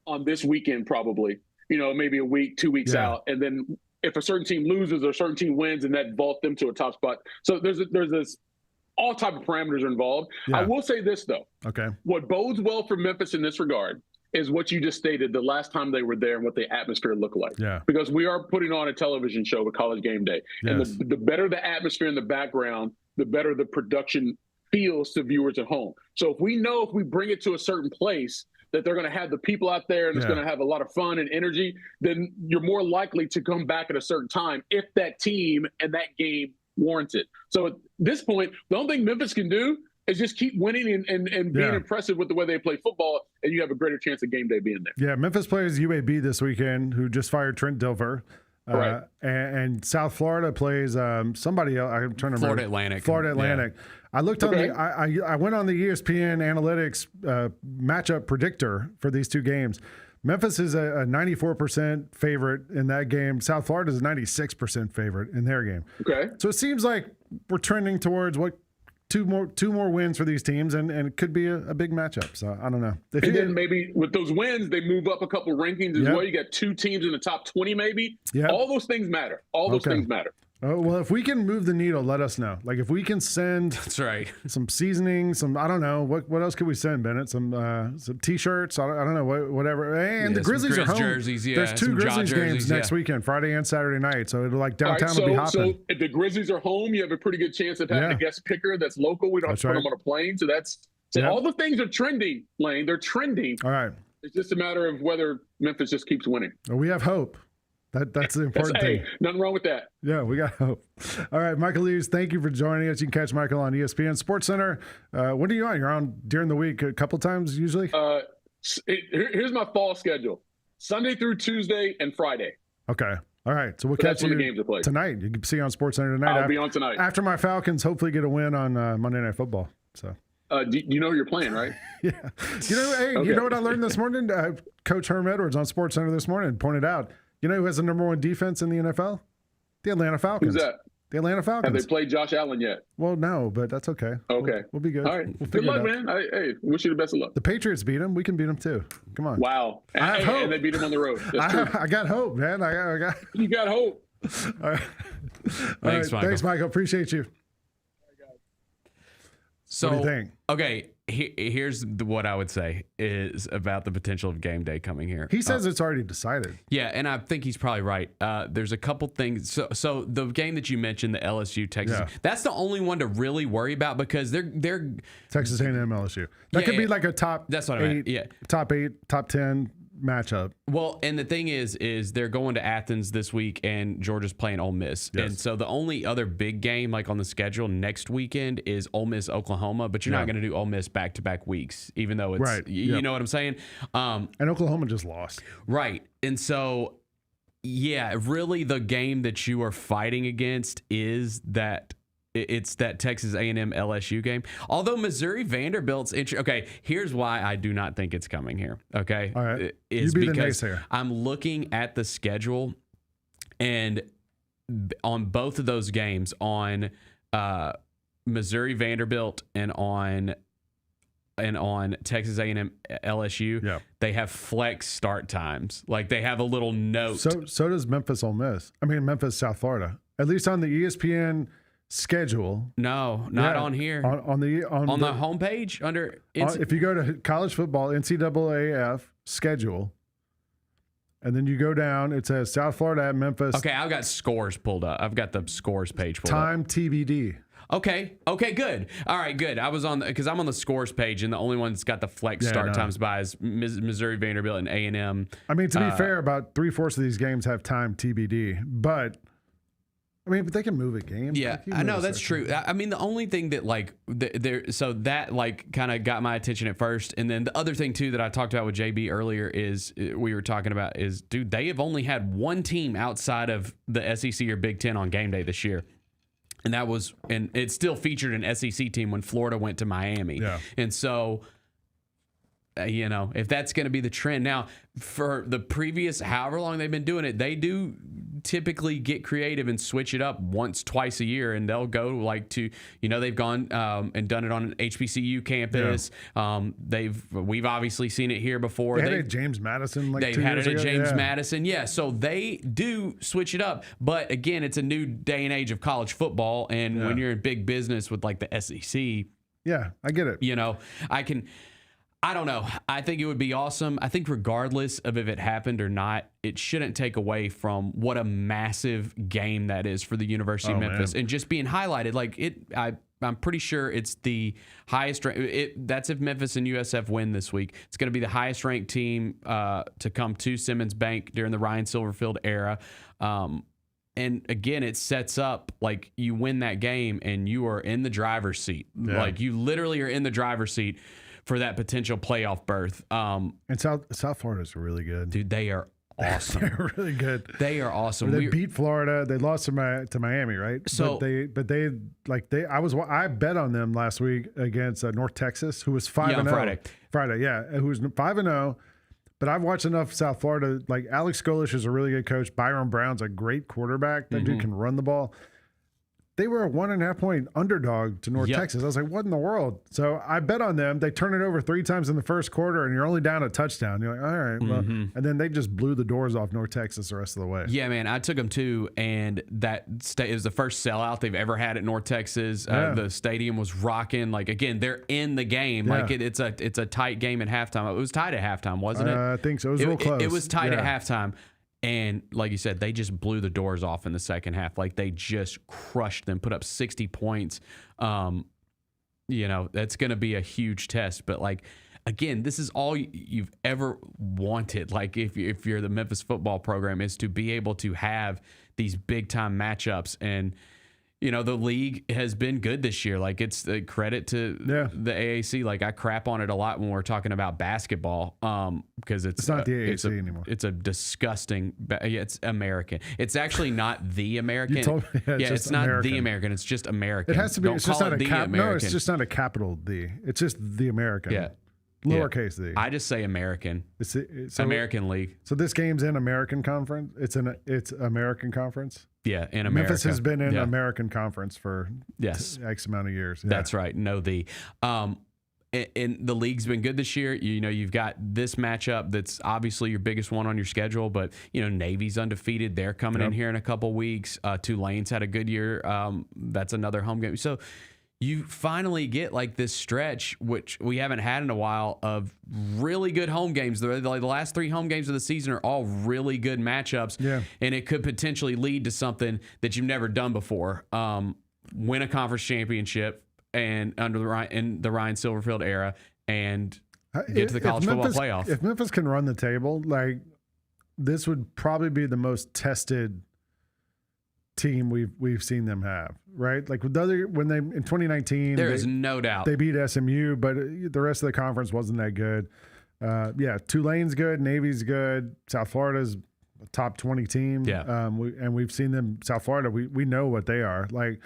on this weekend probably. Maybe a week, 2 weeks out, and then if a certain team loses or a certain team wins, and that vault them to a top spot. So there's this all type of parameters are involved. Yeah. I will say this though. Okay. What bodes well for Memphis in this regard is what you just stated the last time they were there and what the atmosphere looked like. Yeah. Because we are putting on a television show with College Game Day. Yes. And the better the atmosphere in the background, the better the production feels to viewers at home. So if we bring it to a certain place that they're going to have the people out there and it's going to have a lot of fun and energy, then you're more likely to come back at a certain time if that team and that game warrants it. So at this point, the only thing Memphis can do is just keep winning and being impressive with the way they play football, and you have a greater chance of Game Day being there. Yeah, Memphis plays UAB this weekend, who just fired Trent Dilfer. Right. And South Florida plays somebody else. I'm trying to remember. Florida Atlantic. Yeah. I looked on I went on the ESPN Analytics matchup predictor for these 2 games. Memphis is a 94% favorite in that game. South Florida is a 96% favorite in their game. Okay. So it seems like we're trending towards two more wins for these teams, and it could be a big matchup. So I don't know. Then maybe with those wins, they move up a couple rankings as well. You got 2 teams in the top 20 maybe. Yeah. All those things matter. Things matter. Oh, well, if we can move the needle, let us know. Like if we can send some seasoning, I don't know, what else could we send, Bennett? Some T-shirts, I don't know, whatever. And the Grizzlies are home. Jerseys, There's 2 Grizzlies games next weekend, Friday and Saturday night. So it'll like downtown will be hopping. So if the Grizzlies are home, you have a pretty good chance of having a guest picker that's local. We don't have to put them on a plane. So all the things are trending, Lane. They're trending. All right. It's just a matter of whether Memphis just keeps winning. Well, we have hope. That's the important thing. Nothing wrong with that. Yeah, we got hope. All right, Michael Eaves, thank you for joining us. You can catch Michael on ESPN SportsCenter. When are you on? You're on during the week a couple times usually? Here's my fall schedule. Sunday through Tuesday and Friday. Okay. All right. So we'll catch you the games are played. Tonight. You can see you on SportsCenter tonight. I'll be on tonight. After my Falcons hopefully get a win on Monday Night Football. So. Do you know you're playing, right? Yeah. You know what I learned this morning? Coach Herm Edwards on SportsCenter this morning pointed out, you know who has the number 1 defense in the NFL? The Atlanta Falcons. Who's that? The Atlanta Falcons. Have they played Josh Allen yet? Well, no, but that's okay. Okay. We'll be good. All right. We'll Good luck, it out. man. Hey, wish you the best of luck. The Patriots beat them. We can beat them too. Come on. Wow. I have hope. And they beat them on the road. That's true. I got hope, man. I got. You got hope. All right. Thanks, Michael. Thanks, Michael. Appreciate you. So, what do you think? Okay, here's what I would say is about the potential of game day coming here. He says it's already decided. Yeah, and I think he's probably right. There's a couple things. So the game that you mentioned, the LSU Texas, that's the only one to really worry about because they're Texas A&M LSU. That could be like a top. That's what I meant. Yeah, top 8, top 10 matchup. Well, and the thing is they're going to Athens this week, and Georgia's playing Ole Miss, and so the only other big game like on the schedule next weekend is Ole Miss Oklahoma. But you're not going to do Ole Miss back-to-back weeks, even though it's right. You know what I'm saying. And Oklahoma just lost. Right, and so yeah, really the game that you are fighting against is that. It's that Texas A&M LSU game. Although Missouri Vanderbilt's okay, here's why I do not think it's coming here. Okay, all right, is you be because the naysayer. I'm looking at the schedule, and on both of those games, on Missouri Vanderbilt and on Texas A&M LSU, they have flex start times. Like they have a little note. So does Memphis Ole Miss. I mean Memphis South Florida. At least on the ESPN schedule. No, not on here. On the homepage under. If you go to college football NCAAF schedule, and then you go down, it says South Florida at Memphis. Okay, I've got scores pulled up. I've got the scores page pulled up. Time TBD. Okay, good. All right, good. I was on because I'm on the scores page, and the only one that's got the flex start times by is Missouri Vanderbilt and A&M. I mean, to be fair, about 3/4 of these games have time TBD, but. I mean, but they can move a game. Yeah, I know that's true. I mean, the only thing that like so that like kind of got my attention at first, and then the other thing too that I talked about with JB earlier is we were talking about is dude, they have only had one team outside of the SEC or Big Ten on game day this year. And it still featured an SEC team when Florida went to Miami. Yeah. And so, if that's going to be the trend. Now, for the previous however long they've been doing it, they do typically get creative and switch it up once, twice a year, and they'll go like to, they've gone and done it on an HBCU campus. Yeah. We've obviously seen it here before. They had it at James Madison they've had it at James Madison. Yeah, so they do switch it up. But again, it's a new day and age of college football, and when you're in big business with like the SEC, yeah, I get it. I don't know. I think it would be awesome. I think regardless of if it happened or not, it shouldn't take away from what a massive game that is for the University of Memphis, and just being highlighted. Like I'm pretty sure it's the highest. That's if Memphis and USF win this week. It's going to be the highest ranked team to come to Simmons Bank during the Ryan Silverfield era. And again, it sets up like you win that game and you are in the driver's seat. Yeah. Like you literally are in the driver's seat for that potential playoff berth. And South Florida is really good. Dude, they are awesome. They're really good. They are awesome. They beat Florida. They lost to Miami, right? So I bet on them last week against North Texas, who was 5-0. Friday, yeah, who was 5-0. But I've watched enough South Florida. Like Alex Skolish is a really good coach. Byron Brown's a great quarterback. That dude can run the ball. They were a 1.5 point underdog to North Texas. I was like, what in the world? So I bet on them. They turn it over 3 times in the first quarter, and you're only down a touchdown. You're like, all right. Well, and then they just blew the doors off North Texas the rest of the way. Yeah, man. I took them too, and that it was the first sellout they've ever had at North Texas. The stadium was rocking. Like, again, they're in the game. Yeah. Like, it's a tight game at halftime. It was tied at halftime, wasn't it? I think so. It was real close. It was tied at halftime. And like you said, they just blew the doors off in the second half. Like they just crushed them, put up 60 points. That's going to be a huge test. But like, again, this is all you've ever wanted. Like if you're the Memphis football program, is to be able to have these big time matchups. And the league has been good this year. Like it's the credit to the AAC. Like I crap on it a lot when we're talking about basketball, because it's not the AAC anymore. It's a disgusting. It's American. It's actually not the American. You told me, it's not American. The American. It's just American. It has to be. Don't it's just call not it a the American. No, it's just not a capital D. It's just the American. Yeah. lowercase Z. I just say American. So American League. So this game's in American Conference. It's American Conference. Yeah, in America. Memphis has been in American Conference for X amount of years. Yeah. That's right. And the league's been good this year. You've got this matchup that's obviously your biggest one on your schedule, but Navy's undefeated. They're coming in here in a couple weeks. Tulane's had a good year. That's another home game. So you finally get like this stretch, which we haven't had in a while, of really good home games. The last 3 home games of the season are all really good matchups. Yeah. And it could potentially lead to something that you've never done before. Win a conference championship and under the Ryan Silverfield era, and get to the college football playoff. If Memphis can run the table, like, this would probably be the most tested team we've seen them have, right? Like with when they in 2019, there is no doubt they beat SMU, but the rest of the conference wasn't that good. Tulane's good, Navy's good, South Florida's a top 20 team. Yeah, we've seen them. South Florida, we know what they are like.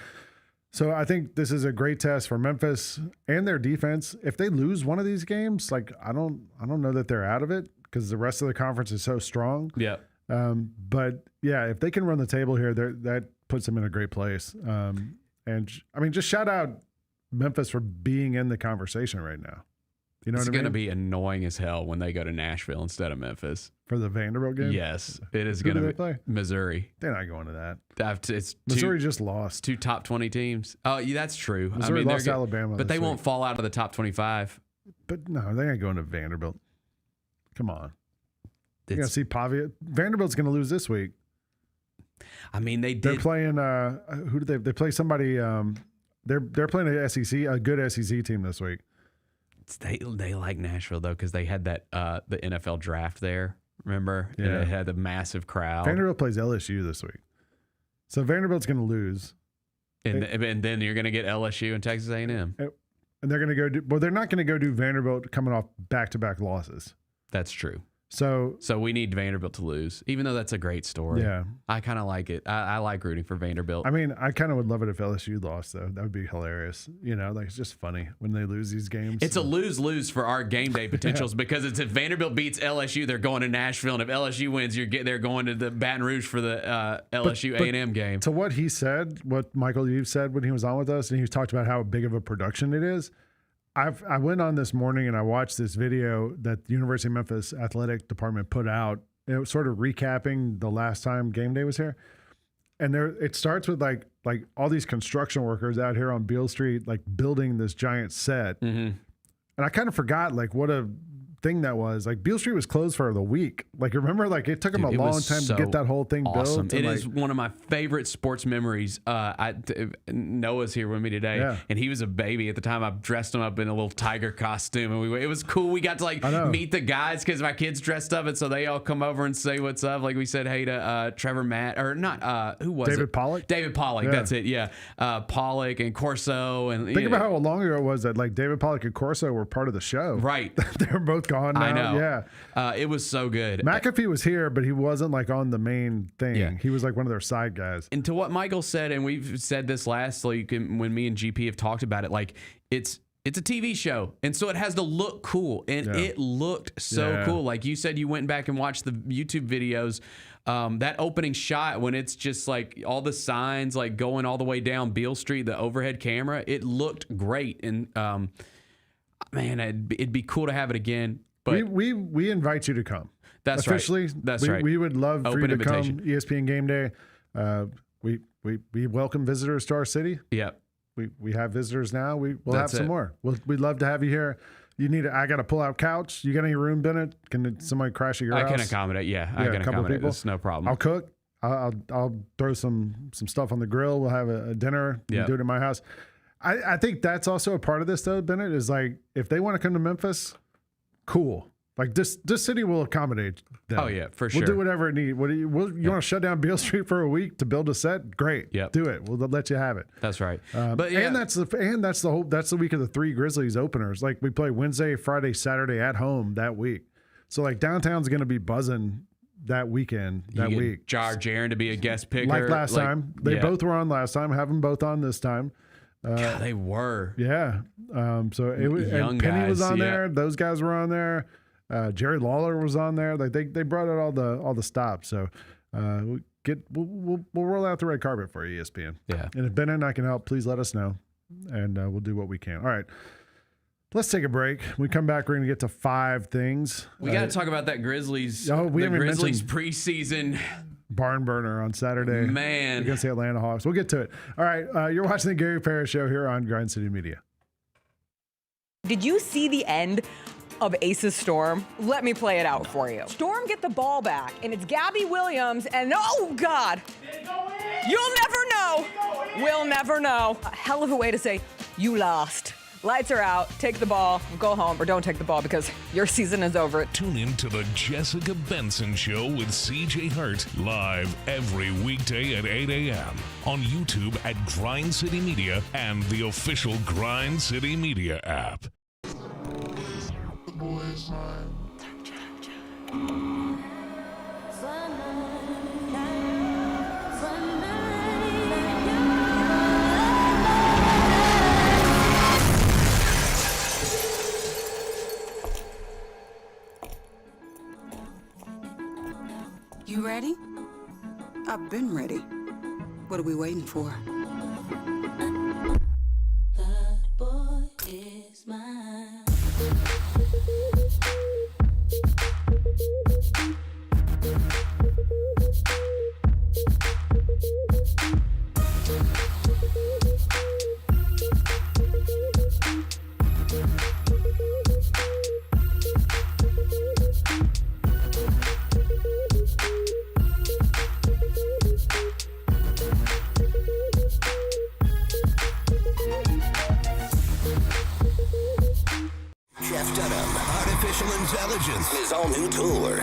So I think this is a great test for Memphis and their defense. If they lose one of these games, like I don't know that they're out of it because the rest of the conference is so strong. Yeah. But yeah, if they can run the table here, that puts them in a great place. And I mean, just shout out Memphis for being in the conversation right now. You know it's what I mean? It's going to be annoying as hell when they go to Nashville instead of Memphis. For the Vanderbilt game? Yes. It is going to be play? Missouri. They're not going to that. Missouri just lost. 2 top 20 teams. Oh, yeah, that's true. Missouri lost Alabama. But they won't fall out of the top 25. But no, they ain't going to Vanderbilt. Come on. You're going to see Pavia. Vanderbilt's going to lose this week. I mean, They're playing, who do they play? Somebody, they're playing a good SEC team this week. They like Nashville though because they had that the NFL draft there. Remember? Yeah. And it had a massive crowd. Vanderbilt plays LSU this week, so Vanderbilt's going to lose, and then you're going to get LSU and Texas A&M, and they're going to go do. Well, they're not going to go do Vanderbilt coming off back-to-back losses. That's true. So we need Vanderbilt to lose, even though that's a great story. Yeah. I kind of like it. I like rooting for Vanderbilt. I mean, I kind of would love it if LSU lost, though. That would be hilarious. Like it's just funny when they lose these games. It's a lose-lose for our game day potentials because it's if Vanderbilt beats LSU, they're going to Nashville, and if LSU wins, they're going to the Baton Rouge for the LSU A&M game. To what he said, what Michael Eaves said when he was on with us, and he talked about how big of a production it is. I went on this morning and I watched this video that the University of Memphis athletic department put out. It was sort of recapping the last time GameDay was here. And it starts with like all these construction workers out here on Beale Street, like building this giant set. Mm-hmm. And I kind of forgot like what a thing that was. Like Beale Street was closed for the week. Like remember, like it took them a long time to get that whole thing awesome. built. It is one of my favorite sports memories. Noah's here with me today, and he was a baby at the time. I dressed him up in a little tiger costume, and it was cool. We got to meet the guys because my kids dressed up, and so they all come over and say what's up. Like we said hey to Trevor Matt or not who was David Pollock. David Pollock, that's it. Yeah, Pollock and Corso and think about how long ago it was that like David Pollock and Corso were part of the show. Right, they're both gone now. I know. Yeah, it was so good. McAfee was here, but he wasn't like on the main thing. Yeah. He was like one of their side guys. And to what Michael said, and we've said this last week when me and GP have talked about it, like it's a TV show, and so it has to look cool, and it looked so cool. Like you said, you went back and watched the YouTube videos. That opening shot when it's just like all the signs like going all the way down Beale Street, the overhead camera, it looked great. And man, it'd be cool to have it we invite you to come. That's officially. Right. That's right. We would love for you to invitation. come. ESPN Game Day. We welcome visitors to our city. Yep. We have visitors now. We'll have some more. We'd love to have you here. You need I got a pull-out couch. You got any room, Bennett? Can somebody crash at your house? I can accommodate. Yeah, I can accommodate. That's no problem. I'll cook. I'll throw some stuff on the grill. We'll have a dinner. Yeah. Do it in my house. I think that's also a part of this, though, Bennett, is like if they want to come to Memphis, cool. Like this city will accommodate them. Oh yeah, for sure. We'll do whatever it needs. You want to shut down Beale Street for a week to build a set? Great. Yep. Do it. We'll let you have it. That's right. But that's the week of the 3 Grizzlies openers. Like we play Wednesday, Friday, Saturday at home that week. So like downtown's going to be buzzing that weekend, week. Jar Jaren to be a guest picker. Like last time. They both were on last time. Have them both on this time. God, they were. Yeah. So it was, and Penny was on there. Those guys were on there. Jerry Lawler was on there. Like they brought out all the stops. So we'll roll out the red carpet for you, ESPN. Yeah. And if Ben and I can help, please let us know, and we'll do what we can. All right. Let's take a break. When we come back, we're going to get to 5 things. We got to talk about that Grizzlies. Oh, we haven't Grizzlies mentioned preseason barn burner on Saturday. Man. Against the Atlanta Hawks. We'll get to it. All right. You're watching the Gary Parrish Show here on Grind City Media. Did you see the end of Ace's Storm? Let me play it out for you. Storm get the ball back, and it's Gabby Williams, and oh, God. You'll never know. We'll never know. A hell of a way to say, you lost. Lights are out, take the ball, go home, or don't take the ball because your season is over. Tune in to the Jessica Benson Show with CJ Hurt live every weekday at 8 a.m. on YouTube at Grind City Media and the official Grind City Media app. The boy is mine. You ready? I've been ready. What are we waiting for? The boy is mine. Jeff Dunham, artificial intelligence, his all-new tour.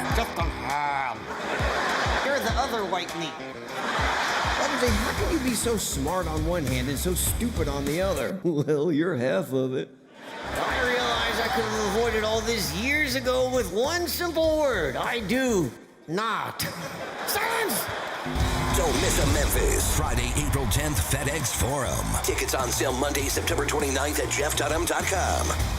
You're the other white meat. Ramsey, how can you be so smart on one hand and so stupid on the other? Well, you're half of it. I realize I could have avoided all this years ago with one simple word. I do not. Silence! Don't miss a Memphis. Friday, April 10th, FedEx Forum. Tickets on sale Monday, September 29th at jeffdunham.com.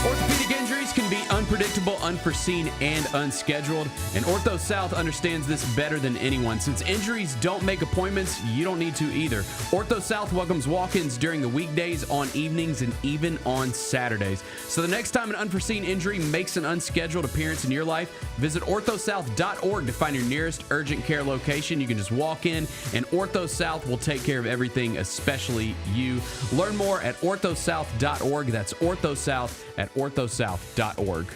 Orthopedic injuries can be unpredictable, unforeseen, and unscheduled. And Ortho South understands this better than anyone. Since injuries don't make appointments, you don't need to either. Ortho South welcomes walk-ins during the weekdays, on evenings, and even on Saturdays. So the next time an unforeseen injury makes an unscheduled appearance in your life, visit orthosouth.org to find your nearest urgent care location. You can just walk in, and Ortho South will take care of everything, especially you. Learn more at orthosouth.org. That's orthosouth at orthosouth.org.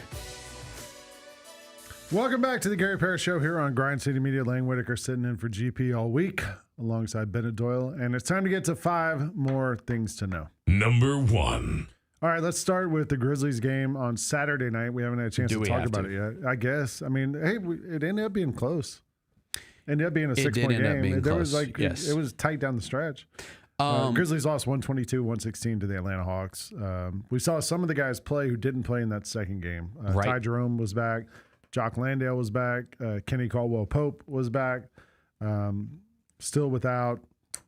Welcome back to the Gary Parrish Show here on Grind City Media. Lane Whitaker sitting in for GP all week alongside Bennett Doyle. And it's time to get to 5 more things to know. Number 1. All right, let's start with the Grizzlies game on Saturday night. We haven't had a chance to talk about it yet. I guess. I mean, hey, it ended up being close. Ended up being a 6-point game. There was it was tight down the stretch. Grizzlies lost 122-116 to the Atlanta Hawks. We saw some of the guys play who didn't play in that second game. Ty Jerome was back. Jock Landale was back. Kenny Caldwell-Pope was back. Still without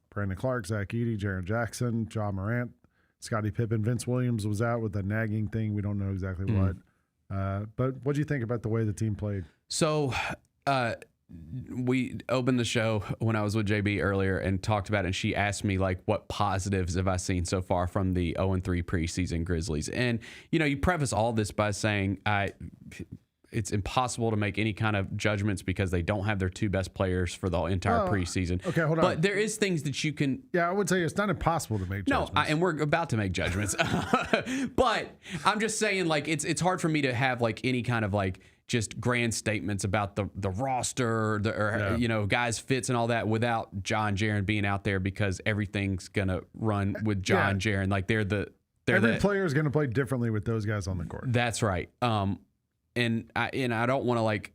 Brandon Clark, Zach Edey, Jaren Jackson, Ja Morant, Scottie Pippen. Vince Williams was out with a nagging thing. We don't know exactly what. But what do you think about the way the team played? So we opened the show when I was with JB earlier and talked about it, and she asked me, like, what positives have I seen so far from the 0-3 preseason Grizzlies? And, you know, you preface all this by saying it's impossible to make any kind of judgments because they don't have their two best players for the entire preseason. Okay, hold on. But there is things that you can. Yeah, I would say it's not impossible to make judgments. No, and we're about to make judgments. But I'm just saying, like, it's hard for me to have like any kind of like just grand statements about the roster, guys fits and all that without John Jaren being out there, because everything's gonna run with John Jaren. Like every player is gonna play differently with those guys on the court. That's right. And I don't want to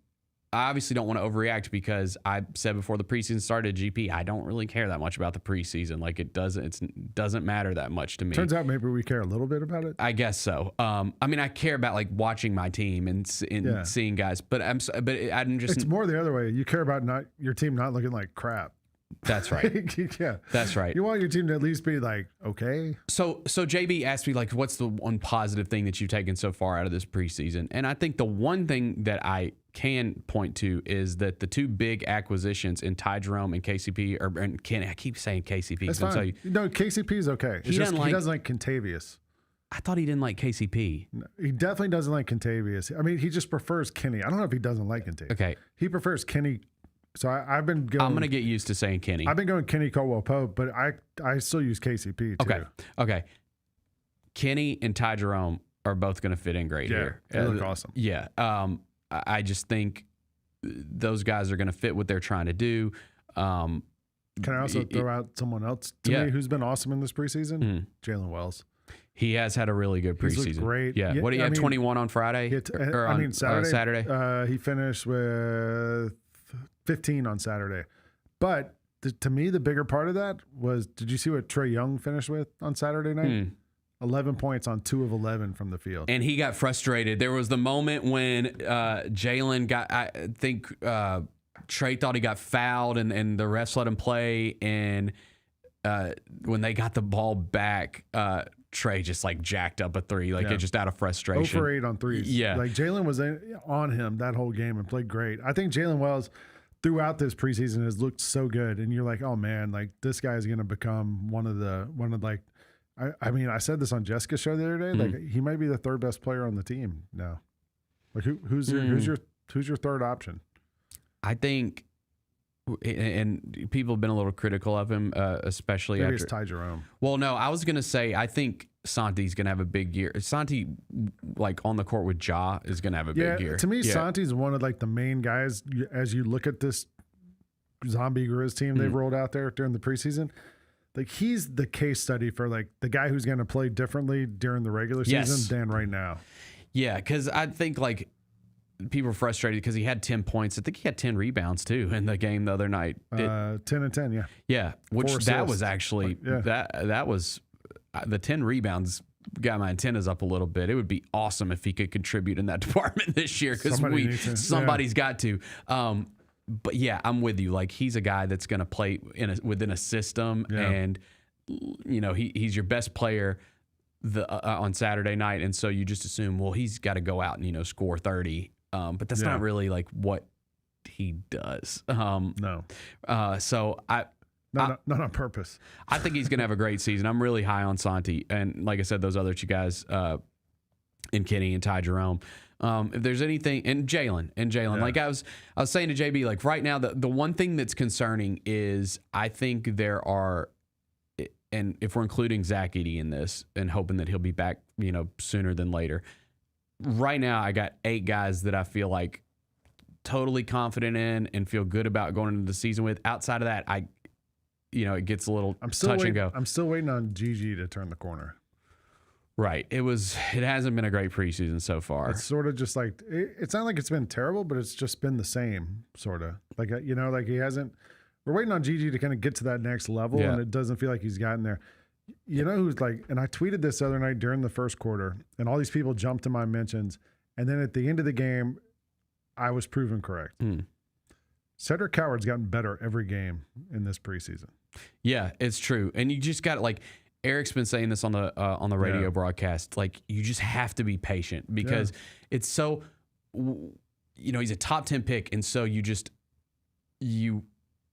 I obviously don't want to overreact, because I said before the preseason started, GP, I don't really care that much about the preseason. Like it doesn't matter that much to me. Turns out maybe we care a little bit about it. I guess so. I mean, I care about like watching my team and seeing guys, but I'm just. It's more the other way. You care about your team not looking like crap. That's right. Yeah, that's right. You want your team to at least be like okay. So JB asked me like, what's the one positive thing that you've taken so far out of this preseason? And I think the one thing that I can point to is that the two big acquisitions in Ty Jerome and KCP, I keep saying KCP. That's fine. No, KCP is okay. He doesn't like Kentavious. I thought he didn't like KCP. No, he definitely doesn't like Kentavious. I mean, he just prefers Kenny. I don't know if he doesn't like Kentavious. Okay. He prefers Kenny. So I'm going to get used to saying Kenny. I've been going Kenny Caldwell-Pope, but I still use KCP too. Okay. Kenny and Ty Jerome are both going to fit in great here. They look awesome. Yeah. I just think those guys are going to fit what they're trying to do. Can I also throw out someone else to me who's been awesome in this preseason? Jalen Wells. He has had a really good preseason. He's looked great. Yeah. What, he had 21 on Friday? Saturday. He finished with 15 on Saturday. But to me, the bigger part of that was, did you see what Trae Young finished with on Saturday night? 11 points on 2 of 11 from the field. And he got frustrated. There was the moment when Jalen got, I think Trae thought he got fouled and the refs let him play. And when they got the ball back, Trae just like jacked up a three, it just out of frustration. 0 for 8 on threes. Yeah. Like Jalen was on him that whole game and played great. I think Jalen Wells throughout this preseason has looked so good. And you're like, oh man, like this guy is going to become one of I mean, I said this on Jessica's show the other day. Like he might be the third best player on the team now. Like who's your third option? I think, and people have been a little critical of him, especially maybe after it's Ty Jerome. Well, no, I was gonna say I think Santi's gonna have a big year. Santi, like on the court with Ja, is gonna have a big year. To me, Santi's one of like the main guys as you look at this zombie Grizz team they've rolled out there during the preseason. Like he's the case study for like the guy who's going to play differently during the regular season than right now. Yeah, because I think like people are frustrated because he had 10 points. I think he had 10 rebounds too in the game the other night. 10 and 10, yeah. Yeah, which Four that was assists. actually that was the 10 rebounds got my antennas up a little bit. It would be awesome if he could contribute in that department this year because somebody's got to. But yeah, I'm with you. Like he's a guy that's going to play within a system, and he's your best player on Saturday night, and so you just assume, well, he's got to go out and score 30. But that's not really like what he does. No. So not on purpose. I think he's going to have a great season. I'm really high on Santi, and like I said, those other two guys, and Kenny and Ty Jerome. If there's anything, and Jalen, like I was saying to JB, like right now, the one thing that's concerning is I think there are, and if we're including Zach Edey in this and hoping that he'll be back, sooner than later. Right now, I got 8 guys that I feel like totally confident in and feel good about going into the season with. Outside of that, it gets a little touch and go. I'm still waiting on Gigi to turn the corner. Right. It hasn't been a great preseason so far. It's sort of just like, it's not like it's been terrible, but it's just been the same sort of like, like he hasn't, we're waiting on Gigi to kind of get to that next level and it doesn't feel like he's gotten there. Who's like, and I tweeted this the other night during the first quarter and all these people jumped to my mentions. And then at the end of the game, I was proven correct. Cedric Coward's gotten better every game in this preseason. Yeah, it's true. And you just got like, Eric's been saying this on the radio broadcast. Like, you just have to be patient because it's so, he's a top 10 pick. And so you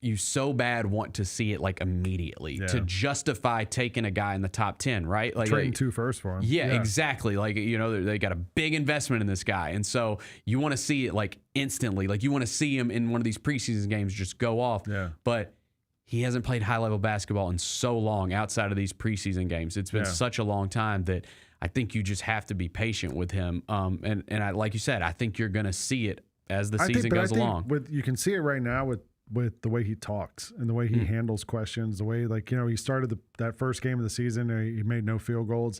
you so bad want to see it like immediately to justify taking a guy in the top 10, right? Like trading 2 firsts for him. Yeah, exactly. Like, you know, they got a big investment in this guy. And so you want to see it like instantly. Like you want to see him in one of these preseason games just go off. Yeah. But he hasn't played high-level basketball in so long outside of these preseason games. It's been such a long time that I think you just have to be patient with him. And I, like you said, I think you're going to see it as the season goes along. You can see it right now with the way he talks and the way he handles questions, the way, like, you know, he started that first game of the season, he made no field goals.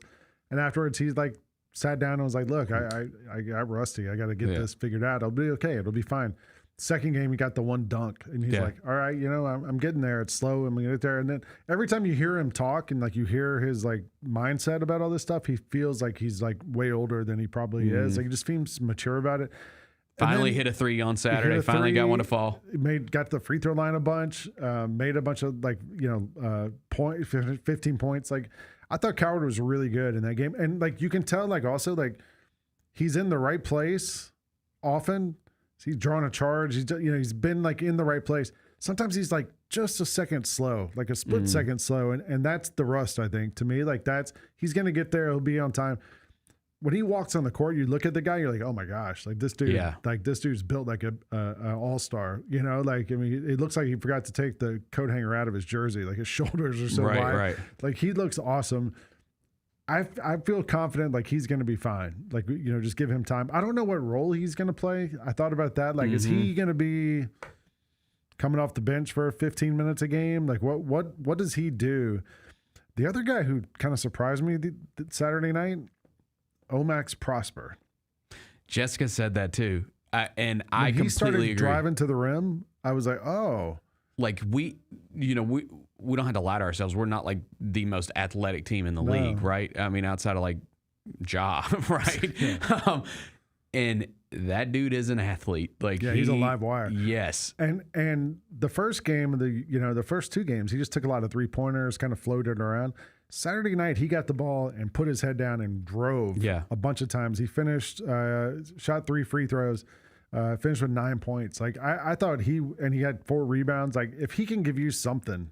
And afterwards, he's like, sat down and was like, look, I got rusty. I got to get this figured out. It'll be okay. It'll be fine. Second game, he got the one dunk, and he's like, all right, you know, I'm getting there. It's slow. I'm going to get there. And then every time you hear him talk and like you hear his like mindset about all this stuff, he feels like he's like way older than he probably is. Like he just seems mature about it. Finally hit a 3 on Saturday. Finally got one to fall. Got the free throw line a bunch. Made a bunch of 15 points. Like I thought Coward was really good in that game, and like you can tell, like also like he's in the right place often. He's drawing a charge. He's been like in the right place. Sometimes he's like just a second slow, like a split second slow, and that's the rust. I think to me, like he's gonna get there. He'll be on time. When he walks on the court, you look at the guy, you're like, oh my gosh, like this dude, like this dude's built like an all-star, you know, like, I mean, it looks like he forgot to take the coat hanger out of his jersey. Like his shoulders are so wide. Right. Like he looks awesome. I feel confident like he's going to be fine. Like, you know, just give him time. I don't know what role he's going to play. I thought about that. Like, is he going to be coming off the bench for 15 minutes a game? Like what does he do? The other guy who kind of surprised me Saturday night, Omax Prosper. Jessica said that too. I completely he started agree. Driving to the rim, I was like, oh. Like we don't have to lie to ourselves. We're not like the most athletic team in the league, right? I mean, outside of like Ja, right? Yeah. And that dude is an athlete. Like he's a live wire. Yes. And the first game of the first 2 games, he just took a lot of 3-pointers, kind of floated around. Saturday night, he got the ball and put his head down and drove a bunch of times. He finished, shot 3 free throws, finished with 9 points. Like I thought he had 4 rebounds. Like if he can give you something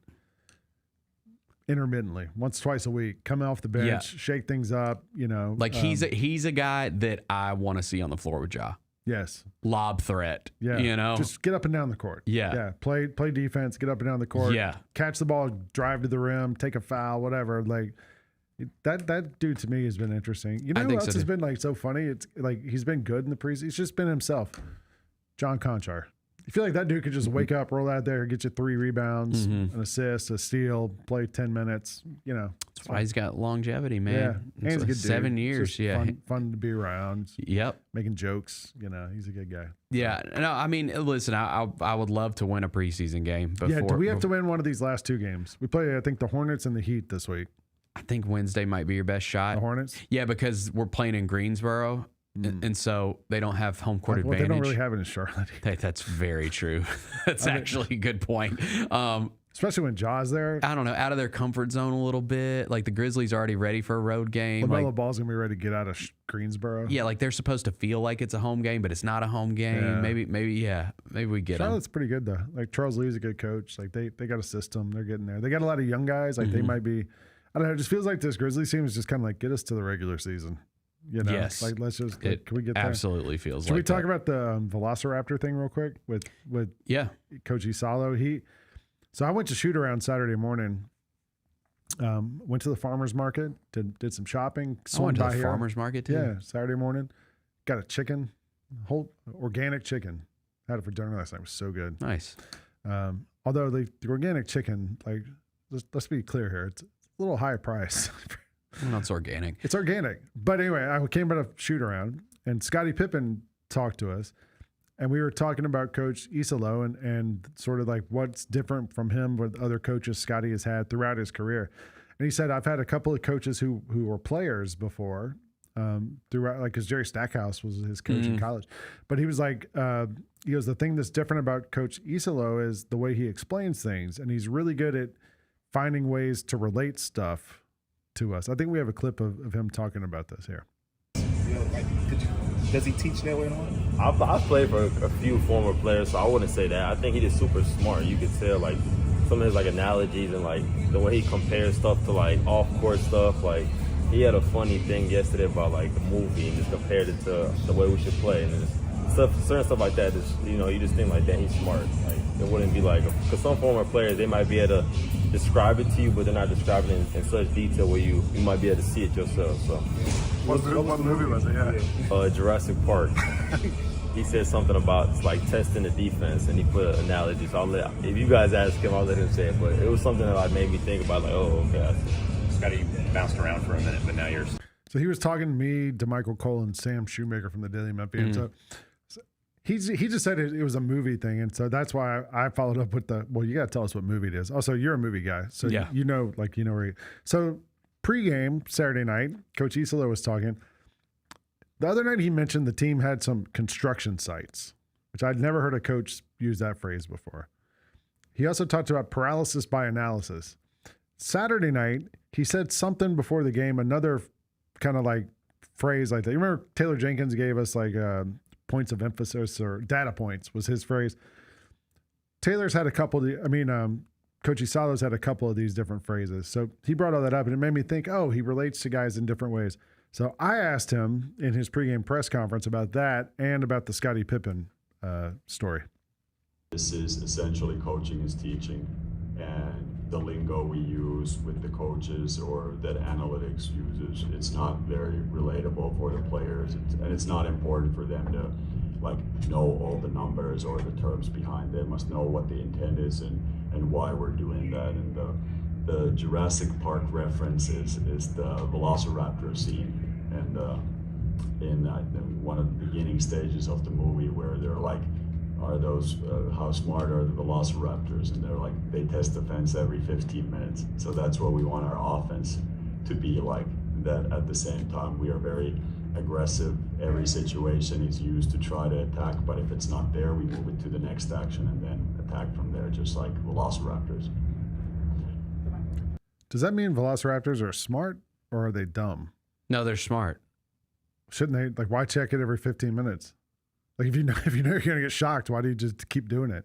intermittently, once, twice a week, come off the bench, shake things up, you know. Like he's a guy that I want to see on the floor with Ja. Yes. Lob threat. Yeah. You know, just get up and down the court. Yeah. Yeah. Play defense, get up and down the court. Yeah. Catch the ball, drive to the rim, take a foul, whatever. Like that dude to me has been interesting. You know who else has been like so funny? It's like he's been good in the preseason. He's just been himself. John Conchar. You feel like that dude could just wake up, roll out there, get you 3 rebounds, an assist, a steal, play 10 minutes. You know, that's why he's got longevity, man. Yeah, and he's a good 7 dude. years. Fun to be around. Yep, making jokes. You know, he's a good guy. Yeah, no, I mean, listen, I would love to win a preseason game. Do we have to win one of these last 2 games? We play, I think, the Hornets and the Heat this week. I think Wednesday might be your best shot. The Hornets? Yeah, because we're playing in Greensboro. And so they don't have home court advantage. They don't really have it in Charlotte. That's very true. That's actually a good point. Especially when Ja's there. I don't know, out of their comfort zone a little bit. Like the Grizzlies are already ready for a road game. LaMelo Ball's going to be ready to get out of Greensboro. Yeah, like they're supposed to feel like it's a home game, but it's not a home game. Yeah. Maybe we get them. Charlotte's pretty good, though. Like Charles Lee's a good coach. Like they got a system. They're getting there. They got a lot of young guys. Like they might be, I don't know, it just feels like this Grizzlies team is just kind of like, get us to the regular season. You know, yes. Like let's just can we get there? Absolutely feels Should like we talk about the Velociraptor thing real quick with Coach Isalo? So I went to shoot around Saturday morning. Went to the farmer's market, did some shopping. I went to the farmer's market too. Yeah, Saturday morning. Got a chicken, whole organic chicken. Had it for dinner last night. It was so good. Nice. Although the organic chicken, like let's be clear here, it's a little high price. Well, it's organic. It's organic. But anyway, I came out of shoot around and Scottie Pippen talked to us and we were talking about Coach Isalo and sort of like what's different from him with other coaches Scottie has had throughout his career. And he said, I've had a couple of coaches who were players before throughout, like, because Jerry Stackhouse was his coach in college. But he was like, he goes, the thing that's different about Coach Isalo is the way he explains things. And he's really good at finding ways to relate stuff to us. I think we have a clip of him talking about this here. Does he teach that way in life? I've played for a few former players, so I wouldn't say that. I think he is super smart. You could tell, like, some of his, like, analogies and, like, the way he compares stuff to, like, off-court stuff. Like, he had a funny thing yesterday about, like, the movie and just compared it to the way we should play. And certain stuff like that, just, you know, you just think, like, that he's smart. Like, it wouldn't be like, because some former players, they might be able to describe it to you, but they're not describing it in such detail where you might be able to see it yourself. So, What movie was it? Yeah. Jurassic Park. He said something about like testing the defense, and he put an analogy. So if you guys ask him, I'll let him say it. But it was something that like made me think about, like, oh, okay. Scotty bounced around for a minute, but now you're. So he was talking to me, to Michael Cole, and Sam Shoemaker from the Daily Memphian. So he just said it was a movie thing, and so that's why I followed up with well, you got to tell us what movie it is. Also, you're a movie guy, so you know where. So pregame Saturday night, Coach Isola was talking. The other night he mentioned the team had some construction sites, which I'd never heard a coach use that phrase before. He also talked about paralysis by analysis. Saturday night, he said something before the game, another kind of like phrase like that. You remember Taylor Jenkins gave us like points of emphasis, or data points was his phrase. Taylor's had a couple Coach Isalo's had a couple of these different phrases. So he brought all that up, and it made me think, oh, he relates to guys in different ways. So I asked him in his pregame press conference about that and about the Scottie Pippen story. This is essentially coaching is teaching, and the lingo we use with the coaches or that analytics uses, it's not very relatable for the players, and it's not important for them to like know all the numbers or the terms behind it. They must know what the intent is and why we're doing that. And the Jurassic Park reference is the Velociraptor scene, and in one of the beginning stages of the movie where they're like, how smart are the Velociraptors? And they're like, they test the fence every 15 minutes. So that's what we want our offense to be like, that at the same time we are very aggressive. Every situation is used to try to attack, but if it's not there, we move it to the next action and then attack from there, just like Velociraptors. Does that mean Velociraptors are smart, or are they dumb? No, they're smart. Shouldn't they? Like, why check it every 15 minutes? Like, if you know you're going to get shocked, why do you just keep doing it?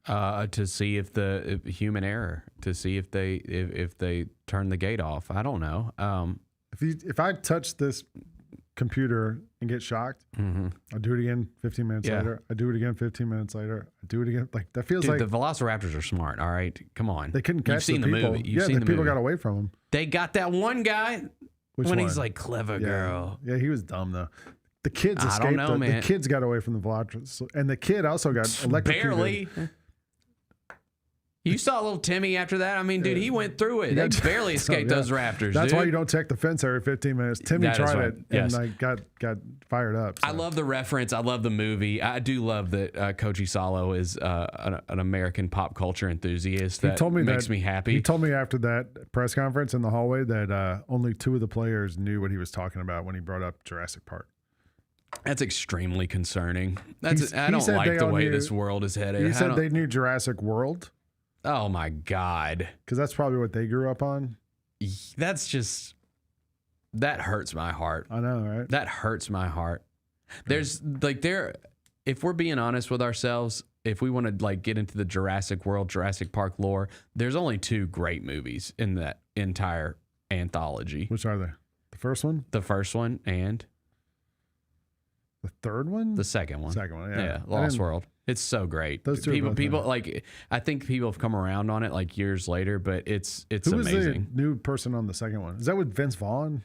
To see if the human error, to see if they turn the gate off. I don't know. If I touch this computer and get shocked, I'll do it again 15 minutes later. I do it again 15 minutes later. I do it again. Like, that feels like the Velociraptors are smart. All right, come on. They couldn't catch You've seen the people. movie. You've seen the people movie. got away from them. They got that one guy Which when one? he's like, clever girl. Yeah, he was dumb though. The kids I escaped. don't know, man. The kids got away from the Velociraptors, and the kid also got electrocuted. Barely. You saw little Timmy after that. I mean, dude, he went through it. They barely escaped those raptors. That's dude. why you don't check the fence every 15 minutes. Timmy That is tried right. it Yes. and like got fired up. So. I love the reference. I love the movie. I do love that Coach Isalo is an American pop culture enthusiast. That makes me happy. He told me after that press conference in the hallway that only 2 of the players knew what he was talking about when he brought up Jurassic Park. That's extremely concerning. I don't like the way this world is headed. He said they knew Jurassic World. Oh my God. Because that's probably what they grew up on. That hurts my heart. I know, right? That hurts my heart. There's if we're being honest with ourselves, if we want to like get into the Jurassic World, Jurassic Park lore, there's only 2 great movies in that entire anthology. Which are they? The first one? The first one and the third one? The second one. Second one, yeah. Lost World. It's so great. Those two people like, I think people have come around on it like years later, but it's Who amazing. was the new person on the second one? Is that with Vince Vaughn?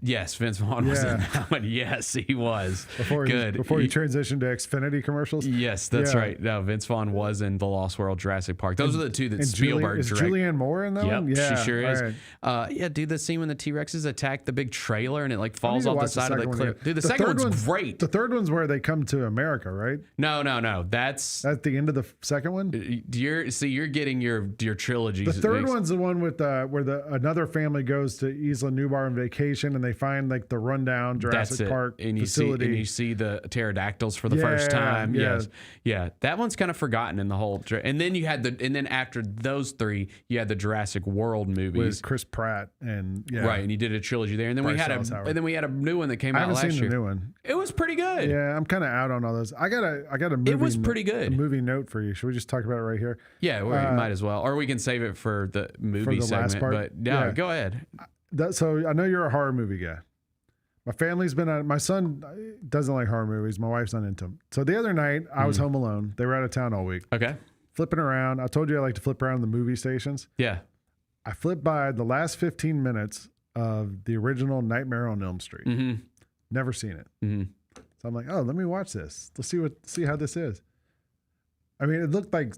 Yes, Vince Vaughn was in that one. Yes, he was. Before he transitioned to Xfinity commercials? Yes, that's right. No, Vince Vaughn was in The Lost World, Jurassic Park. Those are the 2 that Spielberg directed. Is Julianne Moore in that one? Yeah, she sure is. Right. Yeah, dude, the scene when the T-Rexes attack the big trailer and it like falls off the side of the cliff. Dude, the second one's great. The third one's where they come to America, right? No. That's at the end of the second one? You're getting your trilogies. The third one's the one with where another family goes to Isla Nublar on vacation station and they find like the rundown Jurassic Park facility. And you see the pterodactyls for the first time. Yeah. Yes. Yeah. That one's kind of forgotten in the whole. And then you had and then after those three, you had the Jurassic World movies with Chris Pratt and right. And you did a trilogy there. And then we had a new one that came out last year. I haven't seen the new one. It was pretty good. Yeah, I'm kind of out on all those. I got a movie. It was pretty good. A movie note for you. Should we just talk about it right here? Yeah, we might as well, or we can save it for the movie segment. But yeah, go ahead. So I know you're a horror movie guy. My family's been on. My son doesn't like horror movies. My wife's not into them. So the other night I was home alone. They were out of town all week. Okay. Flipping around. I told you I like to flip around the movie stations. Yeah. I flipped by the last 15 minutes of the original Nightmare on Elm Street. Mm-hmm. Never seen it. Mm-hmm. So I'm like, oh, let me watch this. Let's see how this is. I mean, it looked like,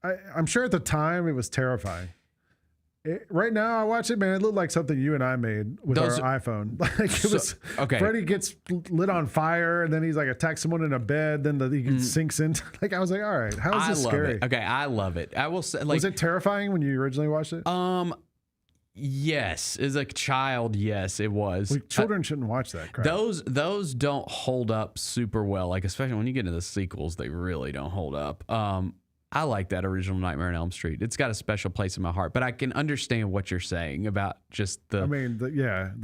I'm sure at the time it was terrifying. Right now, I watch it, man. It looked like something you and I made with our iPhone. Like it was. Okay. Freddy gets lit on fire, and then he's like attacks someone in a bed. Then he sinks into. Like I was like, all right, how is this scary? It. Okay, I love it. I will say, like, was it terrifying when you originally watched it? Yes, as a child, yes, it was. Well, children shouldn't watch that crap. Those don't hold up super well. Like especially when you get into the sequels, they really don't hold up. I like that original Nightmare on Elm Street. It's got a special place in my heart, but I can understand what you're saying about just the. I mean,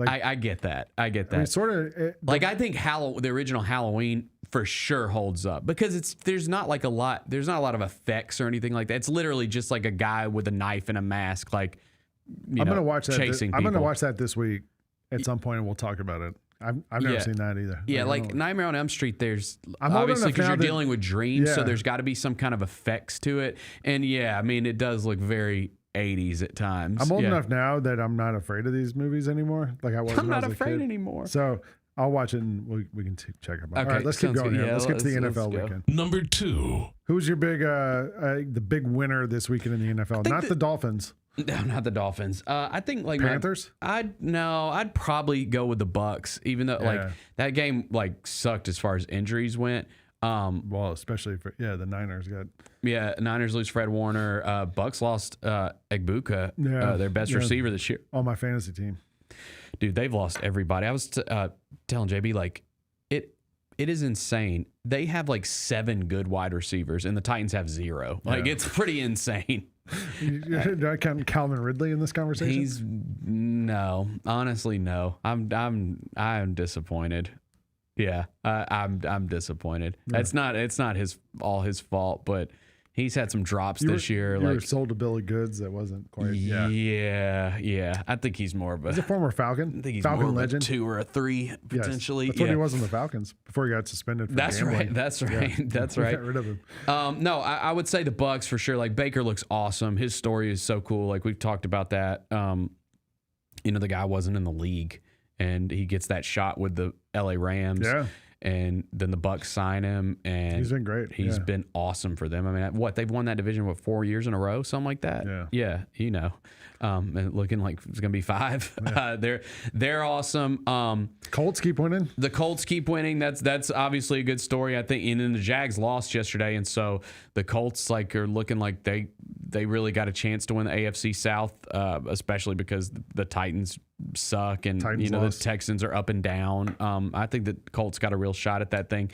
I get that. I get that. I mean, sort of. I think the original Halloween for sure holds up because there's not a lot of effects or anything like that. It's literally just like a guy with a knife and a mask, like. I'm gonna watch that. Chasing I'm gonna people. watch that this week at some point, and we'll talk about it. I've never seen that either. Yeah, like Nightmare on Elm Street, there's obviously because you're dealing with dreams, so there's got to be some kind of effects to it. And yeah, I mean, it does look very 80s at times. I'm old enough now that I'm not afraid of these movies anymore. Like I wasn't. I'm not as a afraid kid. anymore. So I'll watch it and we can check it out. Okay, all right, let's keep going here. Yeah, let's get to the NFL weekend. Number 2. Who's your the big winner this weekend in the NFL? Not the Dolphins. No, not the Dolphins. I think like Panthers. I'd probably go with the Bucks, even though like that game like sucked as far as injuries went. Well, especially for the Niners got. Yeah, Niners lose Fred Warner. Bucks lost Egbuka, their best receiver this year. On my fantasy team, dude, they've lost everybody. I was telling JB like it is insane. They have like 7 good wide receivers, and the Titans have 0. Like it's pretty insane. Do I count Calvin Ridley in this conversation? Honestly, no. I'm disappointed. Yeah, I'm disappointed. Yeah. It's not all his fault, but he's had some drops this year. You were sold to Billy Goods. That wasn't quite. Yeah. I think he's more of a. He's a former Falcon. I think he's Falcon more legend. Of a 2 or a 3 potentially. That's what he was on the Falcons before he got suspended. For gambling. That's right. Yeah. That's right. Got rid of him. No, I would say the Bucks for sure. Like Baker looks awesome. His story is so cool. Like we've talked about that. The guy wasn't in the league, and he gets that shot with the LA Rams. Yeah. And then the Bucks sign him, and he's been great. He's been awesome for them. I mean, they've won that division 4 years in a row, something like that. Yeah, and looking like it's gonna be 5. Yeah. They're awesome. Colts keep winning. The Colts keep winning. That's obviously a good story, I think. And then the Jags lost yesterday, and so the Colts are looking like they really got a chance to win the AFC South, especially because the Titans suck, and the Texans are up and down. I think the Colts got a real shot at that thing.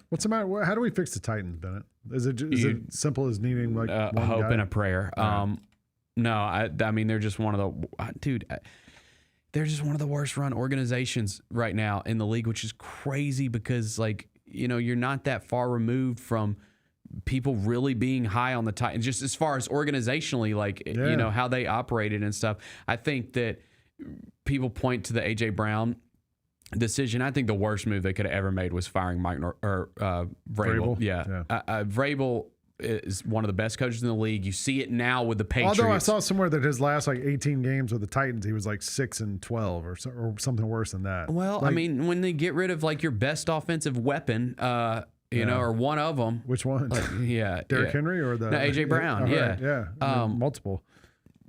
What's the matter? How do we fix the Titans, Bennett? Is it simple as needing like a one hope guy? and a prayer? Right. No, I mean they're just one of the they're just one of the worst run organizations right now in the league, which is crazy because you're not that far removed from people really being high on the Titans, just as far as organizationally, how they operated and stuff. I think that people point to the A.J. Brown decision. I think the worst move they could have ever made was firing Vrabel. Yeah. Vrabel is one of the best coaches in the league. You see it now with the Patriots. Although I saw somewhere that his last 18 games with the Titans, he was 6-12 or something worse than that. Well, I mean, when they get rid of your best offensive weapon, or one of them. Which one? Derrick Henry or A.J. Brown? Multiple.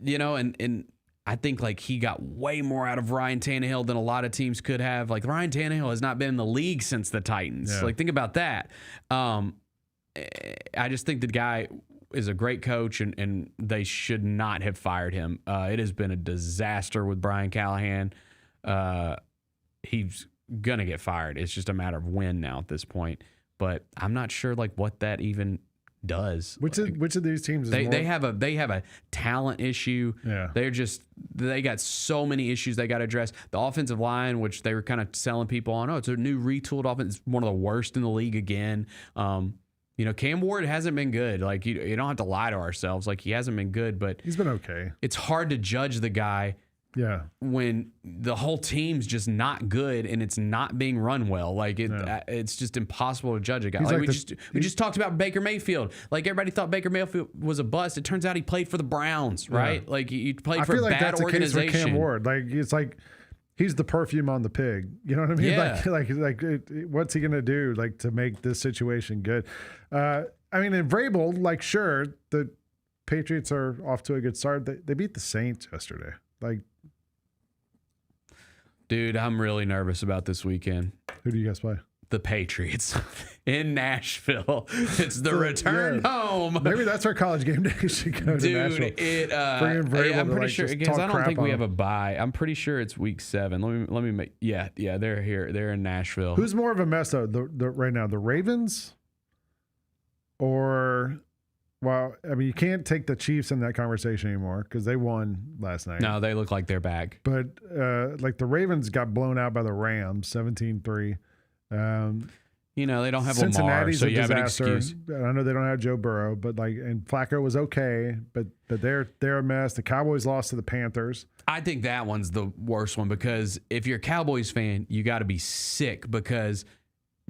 And I think he got way more out of Ryan Tannehill than a lot of teams could have. Ryan Tannehill has not been in the league since the Titans. Yeah. Think about that. I just think the guy is a great coach, and they should not have fired him. It has been a disaster with Brian Callahan. he's gonna get fired. It's just a matter of when now at this point. But I'm not sure like what that even does. Which of these teams is they have a talent issue. Yeah. They got so many issues they got to address. The offensive line, which they were kind of selling people on, it's a new retooled offense. It's one of the worst in the league again. Cam Ward hasn't been good. Like you don't have to lie to ourselves. Like he hasn't been good, but he's been okay. It's hard to judge the guy. Yeah. When the whole team's just not good and it's not being run well, like it's just impossible to judge a guy. Like we just talked about Baker Mayfield. Like everybody thought Baker Mayfield was a bust. It turns out he played for the Browns, right? Like he played for a bad organization. I feel like that's the case with Cam Ward. Like it's like he's the perfume on the pig. You know what I mean? Yeah. Like what's he gonna do like to make this situation good? I mean, in Vrabel, like sure the Patriots are off to a good start. They beat the Saints yesterday. Like. Dude, I'm really nervous about this weekend. Who do you guys play? The Patriots in Nashville. It's the return home. Maybe that's our college game day should go to Nashville. Dude, I'm pretty sure because I don't think we have a bye. I'm pretty sure it's week 7. Let me make. Yeah, they're here. They're in Nashville. Who's more of a mess though? The right now, the Ravens, or? Well, I mean, you can't take the Chiefs in that conversation anymore because they won last night. No, they look like they're back. But like the Ravens got blown out by the Rams, 17-3. They don't have Cincinnati's Lamar, so you have an disaster. excuse. I know they don't have Joe Burrow, but and Flacco was okay, but they're a mess. The Cowboys lost to the Panthers. I think that one's the worst one because if you're a Cowboys fan, you got to be sick because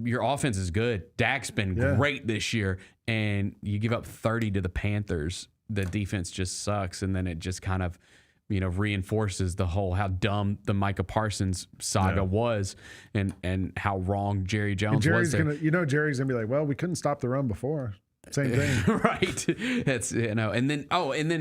your offense is good. Dak's been great this year, and you give up 30 to the Panthers. The defense just sucks, and then it just kind of, reinforces the whole how dumb the Micah Parsons saga was, and how wrong Jerry Jones was. Jerry's gonna be like, well, we couldn't stop the run before. Same thing, right? That's and then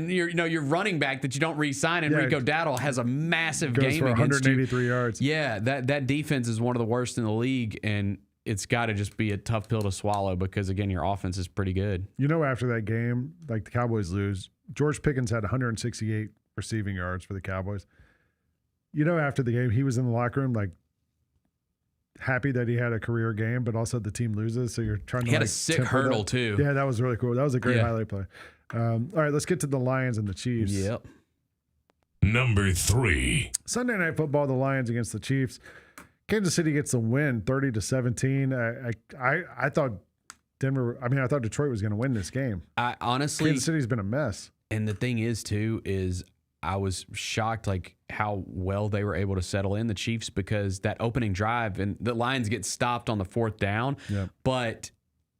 your running back that you don't re-sign, Enrico Dowdle has a massive goes game for against 183 yards. Yeah, that defense is one of the worst in the league, and it's got to just be a tough pill to swallow because, again, your offense is pretty good. After that game, like the Cowboys lose, George Pickens had 168 receiving yards for the Cowboys. After the game, he was in the locker room, like, happy that he had a career game, but also the team loses, so you're trying to He had a sick hurdle, too. Yeah, that was really cool. That was a great highlight play. All right, let's get to the Lions and the Chiefs. Yep. Number 3. Sunday Night Football, the Lions against the Chiefs. Kansas City gets the win, 30-17. I thought I thought Detroit was going to win this game. Honestly, Kansas City's been a mess. And the thing is, too, is I was shocked like how well they were able to settle in the Chiefs because that opening drive and the Lions get stopped on the 4th down. Yep. But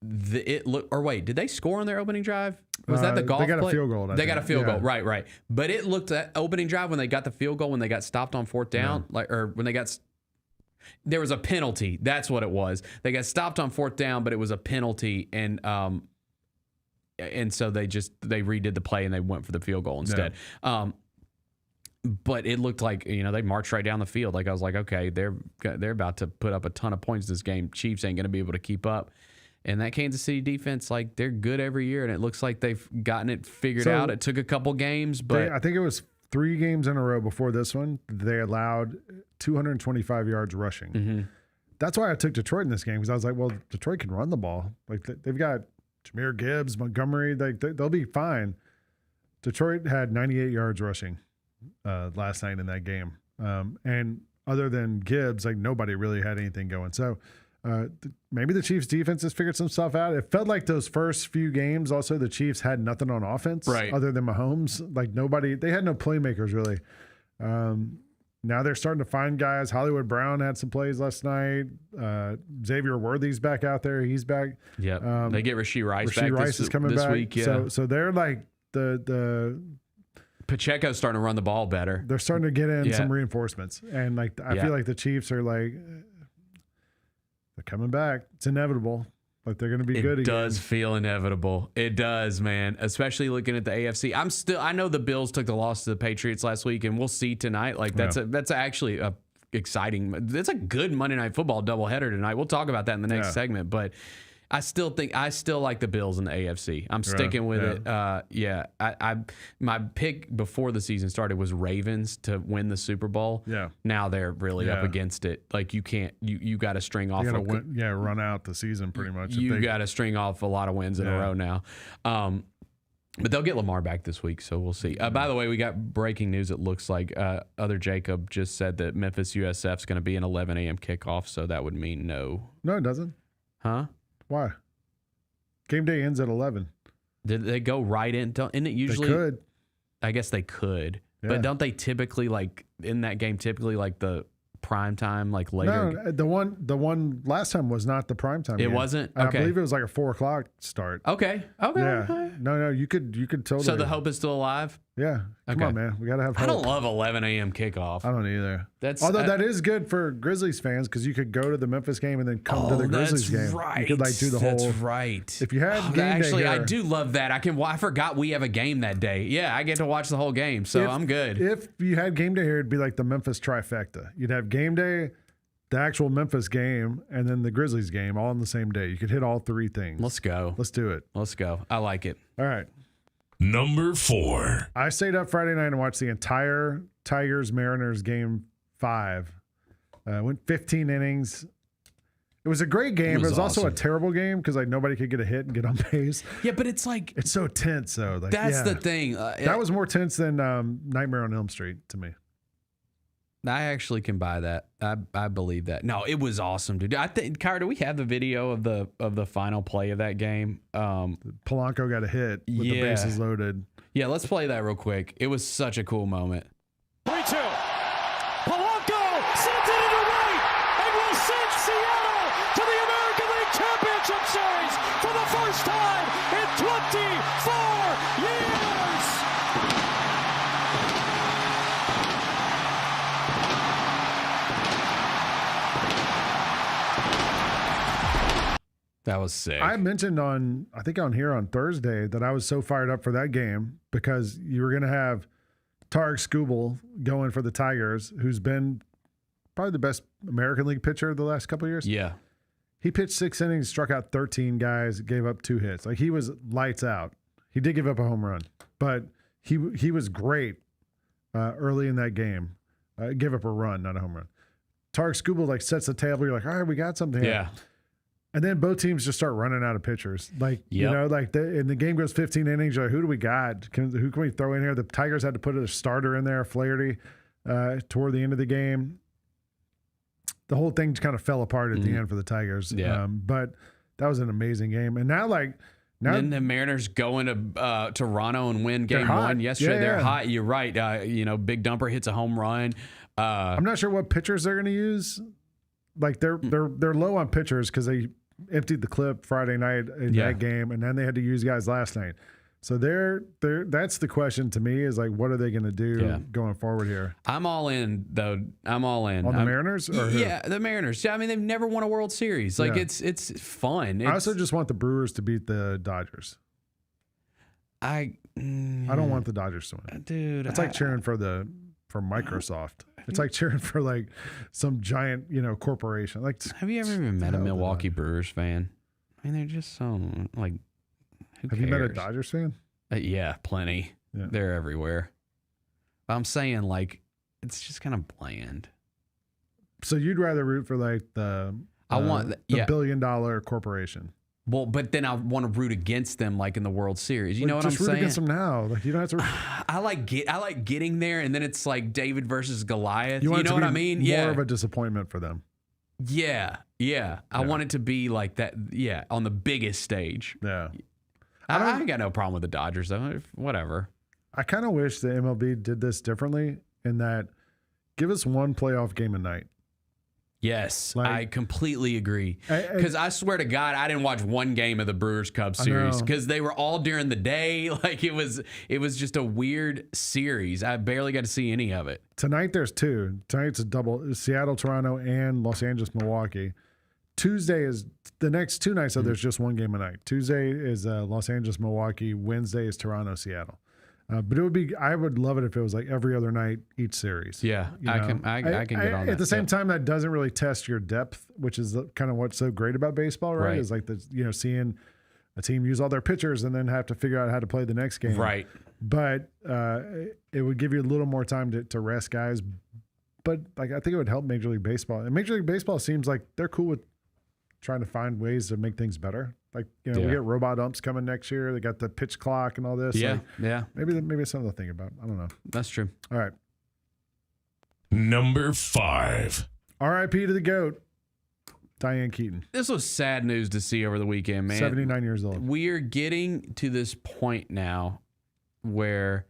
did they score on their opening drive? Was that the golf They got play? a field goal. They got a field goal. Right. But it looked at opening drive when they got the field goal when they got stopped on 4th down, there was a penalty. That's what it was. They got stopped on 4th down, but it was a penalty, and so they redid the play and they went for the field goal instead. Yeah. But it looked like they marched right down the field. Like I was like, okay, they're about to put up a ton of points this game. Chiefs ain't going to be able to keep up. And that Kansas City defense, like they're good every year, and it looks like they've gotten it figured out. It took a couple games, but I think it was 3 games in a row before this one. They allowed 225 yards rushing. Mm-hmm. That's why I took Detroit in this game because I was like, well, Detroit can run the ball. Like they've got Jahmyr Gibbs, Montgomery. They'll be fine. Detroit had 98 yards rushing last night in that game. And other than Gibbs, like nobody really had anything going. So maybe the Chiefs defense has figured some stuff out. It felt like those first few games, also the Chiefs had nothing on offense other than Mahomes. Like they had no playmakers really. Now they're starting to find guys. Hollywood Brown had some plays last night. Xavier Worthy's back out there. He's back. Yeah. They get Rashee Rice back. Rashee Rice is coming this back. week. Yeah. So they're like the Pacheco's starting to run the ball better. They're starting to get in some reinforcements. And I feel like the Chiefs are like they're coming back. It's inevitable. Like they're going to be good again. It does feel inevitable. It does, man. Especially looking at the AFC. I know the Bills took the loss to the Patriots last week, and we'll see tonight. Like that's actually a exciting. It's a good Monday Night Football doubleheader tonight. We'll talk about that in the next segment. But I still like the Bills in the AFC. I'm sticking with it. My pick before the season started was Ravens to win the Super Bowl. Yeah. Now they're really up against it. Like you can't. You got to string off. Run out the season pretty much. You got to string off a lot of wins in a row now. But they'll get Lamar back this week, so we'll see. By the way, we got breaking news. It looks like other Jacob just said that Memphis USF is going to be an 11 a.m. kickoff, so that would mean no. No, it doesn't. Huh? Why? Game day ends at 11. Did they go right in? Isn't it usually? They could. I guess they could. Yeah. But don't they typically, like, in that game, like the prime time, like later? No, the one last time was not the prime time. It game. wasn't? I Okay. believe it was like a 4 o'clock start. Okay. Yeah. No, you could totally. So the hope is still alive? Yeah. Come on, man. We got to have hope. I don't love 11 a.m. kickoff. I don't either. Although that is good for Grizzlies fans because you could go to the Memphis game and then come to the Grizzlies game. Right. You could like do the whole. That's right. If you had game actually, day I here, do love that. I forgot we have a game that day. Yeah, I get to watch the whole game, so I'm good. If you had game day here, it'd be like the Memphis trifecta. You'd have game day, the actual Memphis game, and then the Grizzlies game all on the same day. You could hit all three things. Let's go. Let's do it. Let's go. I like it. All right. Number 4. I stayed up Friday night and watched the entire Tigers-Mariners game 5. Went 15 innings. It was a great game. It was also a terrible game because like nobody could get a hit and get on base. Yeah, but it's like it's so tense though. Like, that's the thing. That was more tense than Nightmare on Elm Street to me. I actually can buy that. I believe that. No, it was awesome, dude. I think, Kyra, do we have the video of the final play of that game? Polanco got a hit with the bases loaded. Yeah, let's play that real quick. It was such a cool moment. 3-2. Polanco sends it into right and will send Seattle to the American League Championship Series for the first time in 24 years. That was sick. I mentioned on here on Thursday that I was so fired up for that game because you were going to have Tarek Skubal going for the Tigers, who's been probably the best American League pitcher the last couple of years. Yeah. He pitched 6 innings, struck out 13 guys, gave up 2 hits. Like he was lights out. He did give up a home run, but he was great early in that game. Gave up a run, not a home run. Tarek Skubal like sets the table. You're like, all right, we got something here. Yeah. And then both teams just start running out of pitchers. Like, you know, like and the game goes 15 innings. You're like, who do we got? Who can we throw in here? The Tigers had to put a starter in there, Flaherty, toward the end of the game. The whole thing kind of fell apart at the end for the Tigers. Yeah. But that was an amazing game. And now then the Mariners go into Toronto and win game 1 yesterday. Yeah, they're yeah. hot. You're right. Big Dumper hits a home run. I'm not sure what pitchers they're going to use. Like they're low on pitchers because they emptied the clip Friday night in that game, and then they had to use guys last night. So that's the question to me is like, what are they going to do going forward here? I'm all in though. I'm all in on the Mariners. Or yeah, the Mariners. Yeah, I mean they've never won a World Series. Like it's fun. I also just want the Brewers to beat the Dodgers. I don't want the Dodgers to win, dude. It's like cheering for Microsoft. It's like cheering for like some giant, corporation. Like, have you ever even met a Milwaukee Brewers fan? I mean, they're just so like. Have you met a Dodgers fan? Yeah, plenty. Yeah. They're everywhere. I'm saying like it's just kind of bland. So you'd rather root for like the $1 billion corporation. Well, but then I want to root against them, like in the World Series. You know what I'm saying? Just root against them now. Like you don't have to. I like getting there, and then it's like David versus Goliath. You know what I mean? More of a disappointment for them. Yeah. I want it to be like that. Yeah, on the biggest stage. Yeah. I ain't got no problem with the Dodgers though. Whatever. I kind of wish the MLB did this differently in that give us one playoff game a night. Yes, I completely agree. Because I swear to God, I didn't watch one game of the Brewers Cubs series because they were all during the day. Like it was just a weird series. I barely got to see any of it. Tonight there's 2. Tonight's a double: Seattle, Toronto, and Los Angeles, Milwaukee. Tuesday is the next 2 nights. So there's just one game a night. Tuesday is Los Angeles, Milwaukee. Wednesday is Toronto, Seattle. But it would be, I would love it if it was like every other night, each series. Yeah, I can get on that. At the same time, that doesn't really test your depth, which is kind of what's so great about baseball, right? Is like seeing a team use all their pitchers and then have to figure out how to play the next game. Right. But it would give you a little more time to rest guys. But like I think it would help Major League Baseball. And Major League Baseball seems like they're cool with trying to find ways to make things better. Like, we get robot umps coming next year. They got the pitch clock and all this. Yeah, like, Maybe it's something to think about. I don't know. That's true. All right. Number 5. R.I.P. to the GOAT, Diane Keaton. This was sad news to see over the weekend, man. 79 years old. We're getting to this point now where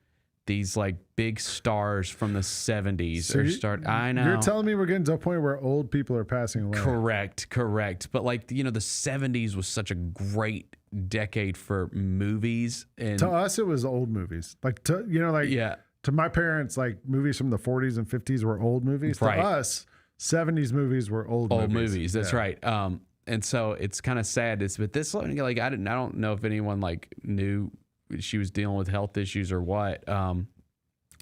these like big stars from the 70s are starting. I know. You're telling me we're getting to a point where old people are passing away. Correct. But like, the 70s was such a great decade for movies. And to us, it was old movies. Like, to my parents, like movies from the 40s and 50s were old movies. Right. To us, 70s movies were old movies. That's right. And so it's kind of sad. But this, like, I don't know if anyone like knew she was dealing with health issues or what.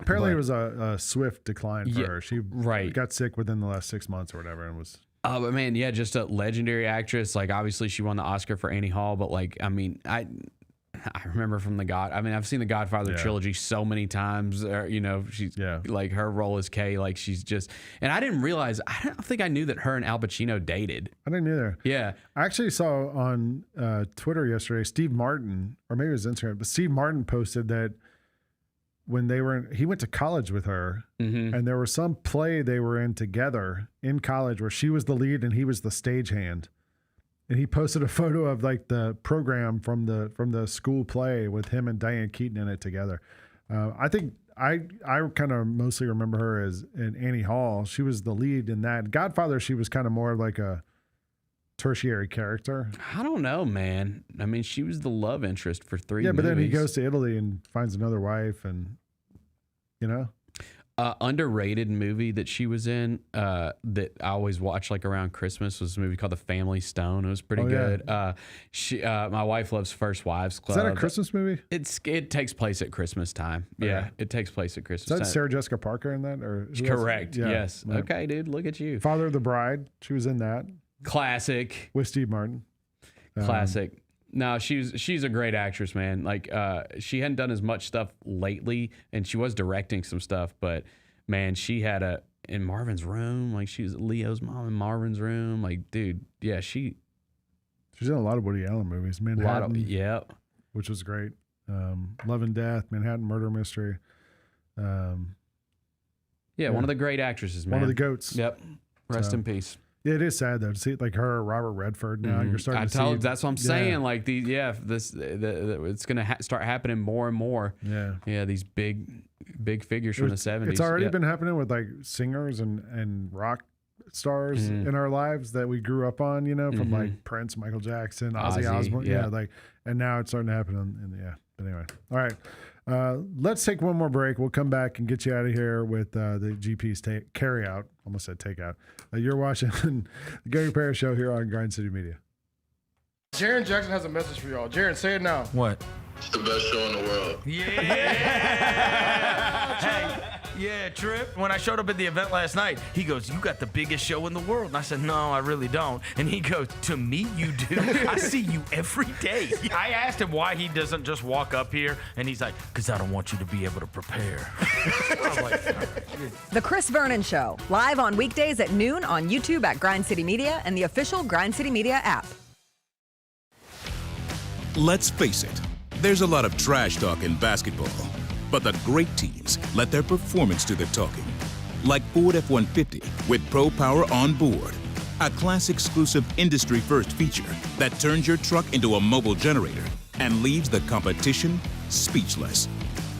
Apparently, it was a swift decline for her. She got sick within the last 6 months or whatever, and was. But man, just a legendary actress. Like, obviously, she won the Oscar for Annie Hall. But like, I mean, I remember from I've seen the Godfather trilogy so many times. She's like, her role as Kay. Like, she's just. And I didn't realize. I don't think I knew that her and Al Pacino dated. I didn't either. Yeah, I actually saw on Twitter yesterday, Steve Martin, or maybe it was Instagram, but Steve Martin posted that when he went to college with her, and there was some play they were in together in college where she was the lead and he was the stagehand. And he posted a photo of like the program from the school play with him and Diane Keaton in it together. I think I kind of mostly remember her as in Annie Hall. She was the lead in that. Godfather, she was kind of more like a tertiary character. I don't know, man. I mean, she was the love interest for 3 movies. Yeah, but then he goes to Italy and finds another wife, and underrated movie that she was in that I always watch like around Christmas was a movie called The Family Stone. It was pretty good. My wife loves First Wives Club. Is that a Christmas movie? It takes place at Christmas time. Okay. Yeah, it takes place at Christmas Is that time. Sarah Jessica Parker in that? Or Correct. Yeah. Yes. Right. Okay, dude. Look at you. Father of the Bride. She was in that. Classic. With Steve Martin. Classic. No, she's a great actress, man. Like, she hadn't done as much stuff lately, and she was directing some stuff, but man, she had in Marvin's Room, like she was Leo's mom in Marvin's Room. Like, dude, yeah, she's in a lot of Woody Allen movies. Manhattan, which was great. Love and Death, Manhattan Murder Mystery. One of the great actresses, man. One of the goats. Yep. Rest in peace. Yeah, it is sad though to see like her, Robert Redford. Now you're starting to see. That's what I'm saying. Like it's gonna start happening more and more. Yeah. These big figures from the 70s. It's already been happening with like singers and rock stars in our lives that we grew up on. From like Prince, Michael Jackson, Ozzy Osbourne. And now it's starting to happen. But anyway, all right. Let's take one more break. We'll come back and get you out of here with the GP's carry out. Almost said takeout. You're watching the Gary Parrish Show here on Grind City Media. Jaron Jackson has a message for y'all. Jaron, say it now. What? It's the best show in the world. Yeah, Trip. When I showed up at the event last night, he goes, "You got the biggest show in the world." And I said, "No, I really don't." And he goes, "To me, you do. I see you every day." I asked him why he doesn't just walk up here, and he's like, "Because I don't want you to be able to prepare." I was like, The Chris Vernon Show, live on weekdays at noon on YouTube at Grind City Media and the official Grind City Media app. Let's face it, there's a lot of trash talk in basketball. But the great teams let their performance do the talking. Like Ford F-150 with Pro Power on board. A class-exclusive industry-first feature that turns your truck into a mobile generator and leaves the competition speechless.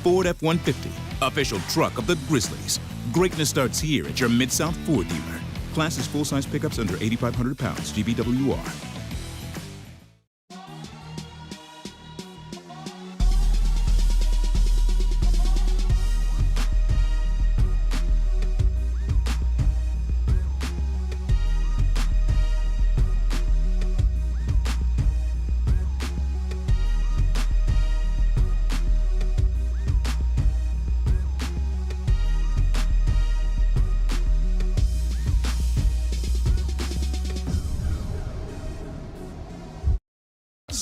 Ford F-150, official truck of the Grizzlies. Greatness starts here at your Mid-South Ford dealer. Class is full-size pickups under 8,500 pounds, GVWR.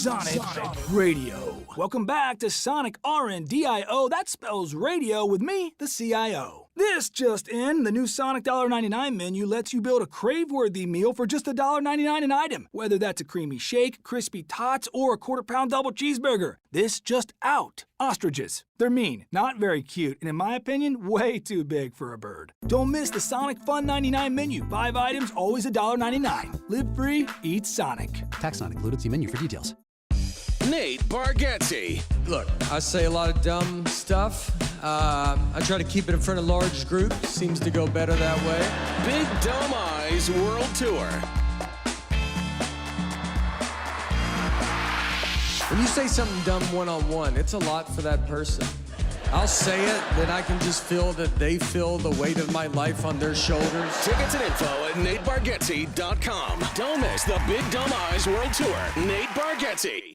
Sonic Radio. Welcome back to Sonic RNDIO. That spells radio with me, the CIO. This just in, the new Sonic $1.99 menu lets you build a crave-worthy meal for just $1.99 an item, whether that's a creamy shake, crispy tots, or a quarter-pound double cheeseburger. This just out. Ostriches. They're mean, not very cute, and in my opinion, way too big for a bird. Don't miss the Sonic Fun 99 menu. 5 items, always $1.99. Live free, eat Sonic. Tax not included. See menu for details. Nate Bargatze. Look, I say a lot of dumb stuff. I try to keep it in front of large groups. Seems to go better that way. Big Dumb Eyes World Tour. When you say something dumb one-on-one, it's a lot for that person. I'll say it, then I can just feel that they feel the weight of my life on their shoulders. Tickets and info at NateBargatze.com. Don't miss the Big Dumb Eyes World Tour. Nate Bargatze.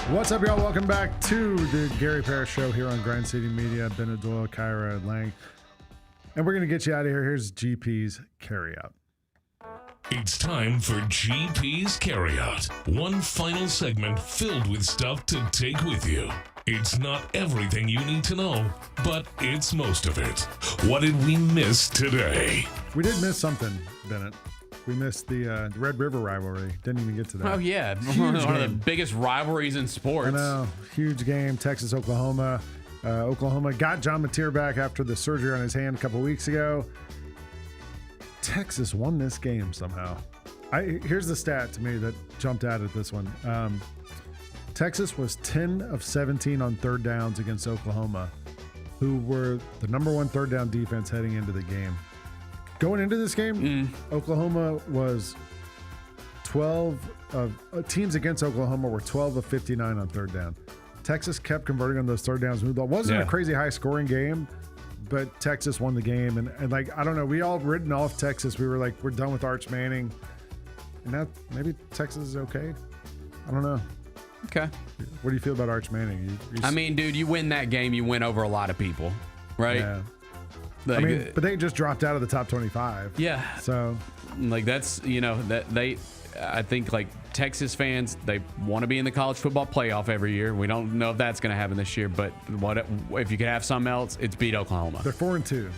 What's up, y'all? Welcome back to the Gary Parrish Show here on Grind City Media. Bennett Doyle, Kyra Lang. And we're going to get you out of here. Here's GP's Carryout. It's time for GP's Carryout. One final segment filled with stuff to take with you. It's not everything you need to know, but it's most of it. What did we miss today? We did miss something, Bennett. We missed the Red River rivalry. Didn't even get to that. Oh, yeah. One of the biggest rivalries in sports. I know. Huge game. Texas, Oklahoma. Oklahoma got John Mateer back after the surgery on his hand a couple weeks ago. Texas won this game somehow. Here's the stat to me that jumped out at this one. Texas was 10 of 17 on third downs against Oklahoma, who were the number one third down defense heading into the game. Going into this game, Oklahoma was 12 of teams against Oklahoma were 12 of 59 on third down. Texas kept converting on those third downs. It wasn't a crazy high scoring game, but Texas won the game. And like, I don't know, we all written off Texas. We were like, we're done with Arch Manning. And now maybe Texas is okay. I don't know. Okay. What do you feel about Arch Manning? I mean, dude, you win that game, you win over a lot of people, right? Yeah. Like, I mean, but they just dropped out of the top 25. Yeah. So, like, that's, I think, like, Texas fans, they want to be in the college football playoff every year. We don't know if that's going to happen this year, but if you could have something else, it's beat Oklahoma. They're 4-2.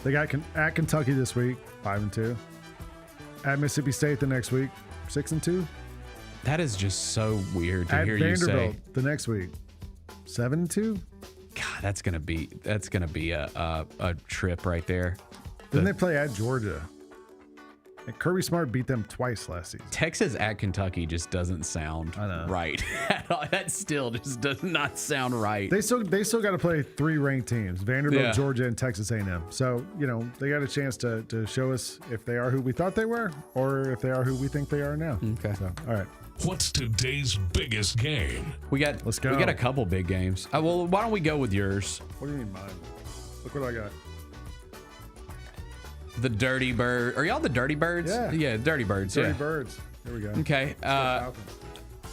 They got at Kentucky this week, 5-2. At Mississippi State the next week, 6-2. That is just so weird to hear you say. At Vanderbilt the next week, 7-2. God, that's gonna be a trip right there. Didn't they play at Georgia? And Kirby Smart beat them twice last season. Texas at Kentucky just doesn't sound right. That still just does not sound right. They still got to play 3 ranked teams: Vanderbilt, Georgia, and Texas A&M. So they got a chance to show us if they are who we thought they were, or if they are who we think they are now. Okay. So, all right. What's today's biggest game? Let's go. We got a couple big games. Well, why don't we go with yours? What do you mean mine? Look what I got. The Dirty Bird. Are y'all the Dirty Birds? Yeah, Dirty Birds. Dirty Birds. Here we go. Okay.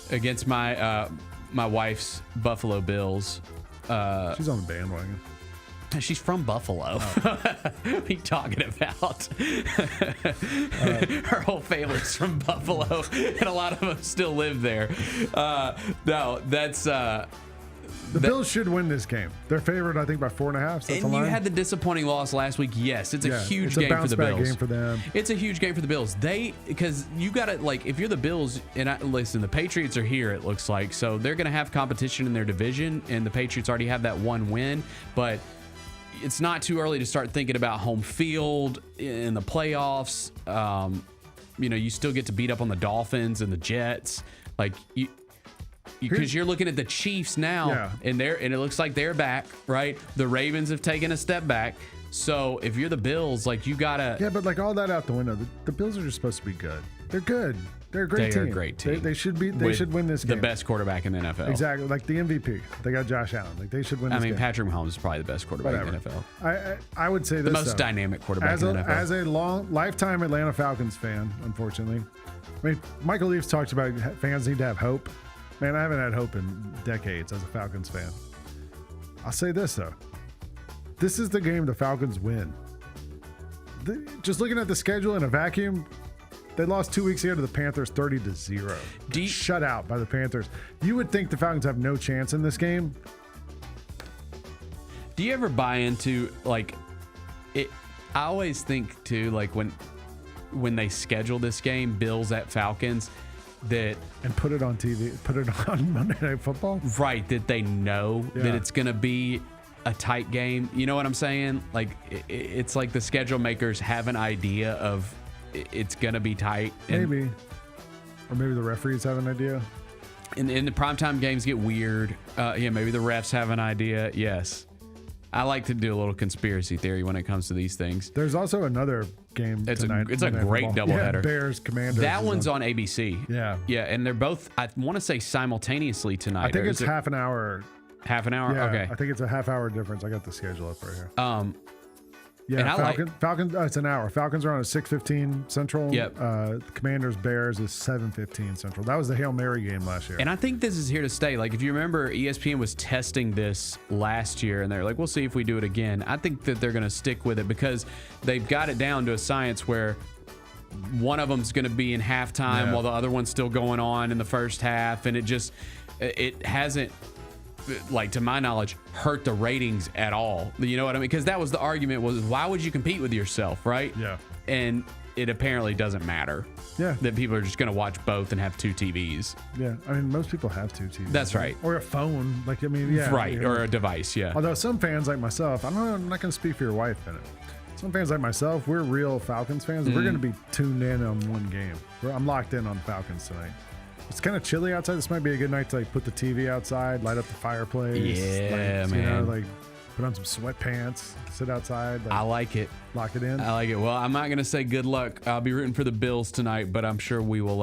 Against my wife's Buffalo Bills. She's on the bandwagon. She's from Buffalo. What are you talking about? Her whole family's from Buffalo, and a lot of them still live there. No, that's... The Bills should win this game. They're favored, I think, by 4.5. So and you had the disappointing loss last week. Yes, it's a huge game for the Bills. Game for them. It's a huge game for the Bills. Because you got to, like, if you're the Bills, listen, the Patriots are here, it looks like. So they're going to have competition in their division, and the Patriots already have that one win. But it's not too early to start thinking about home field in the playoffs. You still get to beat up on the Dolphins and the Jets. Like, because you're looking at the Chiefs now, and it looks like they're back, right? The Ravens have taken a step back. So if you're the Bills, like, you gotta... Yeah, but like all that out the window, the Bills are just supposed to be good. They're good. They're a great team. They're a great team. They should be. They should win this game. The best quarterback in the NFL. Exactly, like the MVP. They got Josh Allen. Like, they should win this game. Patrick Mahomes is probably the best quarterback in the NFL. I would say the this, most dynamic quarterback in the NFL. As a lifetime Atlanta Falcons fan, unfortunately, I mean, Michael Eaves talks about fans need to have hope. Man, I haven't had hope in decades as a Falcons fan. I'll say this, though. This is the game the Falcons win. Just looking at the schedule in a vacuum, they lost 2 weeks ago to the Panthers 30-0. Shut out by the Panthers. You would think the Falcons have no chance in this game. Do you ever buy into, like, it? I always think, too, like, when they schedule this game, Bills at Falcons, that... And put it on TV, put it on Monday Night Football? Right, that they know that it's going to be a tight game. You know what I'm saying? Like, it's like the schedule makers have an idea of it's going to be tight. Maybe. Or maybe the referees have an idea. And the primetime games get weird. Maybe the refs have an idea. Yes. I like to do a little conspiracy theory when it comes to these things. There's also another game tonight. It's a great doubleheader. Bears, Commanders. That one's on ABC. Yeah. Yeah, and they're both, I want to say, simultaneously tonight. I think it's half an hour. Half an hour? Yeah, Okay. I think it's a half-hour difference. I got the schedule up right here. And I Falcons. It's an hour. Falcons are on at 6:15 Central. Yep. Commanders Bears is 7:15 Central. That was the Hail Mary game last year. And I think this is here to stay. Like, if you remember, ESPN was testing this last year, and they're like, we'll see if we do it again. I think that they're going to stick with it because they've got it down to a science where one of them's going to be in halftime while the other one's still going on in the first half, and it hasn't, like, to my knowledge, hurt the ratings at all. You know what I mean? Because that was the argument, was why would you compete with yourself, right? Yeah. And it apparently doesn't matter. Yeah. That people are just going to watch both and have two TVs. Yeah. I mean, most people have two TVs. That's right. Or a phone. Like, I mean, yeah. Right. Or a device. Yeah. Although some fans like myself, I'm not going to speak for your wife in it. Some fans like myself, we're real Falcons fans. We're going to be tuned in on one game. I'm locked in on Falcons tonight. It's kind of chilly outside. This might be a good night to, like, put the TV outside, light up the fireplace. Yeah, like, man. You know, like, put on some sweatpants, sit outside. Like, I like it. Lock it in. I like it. Well, I'm not going to say good luck. I'll be rooting for the Bills tonight, but I'm sure we will.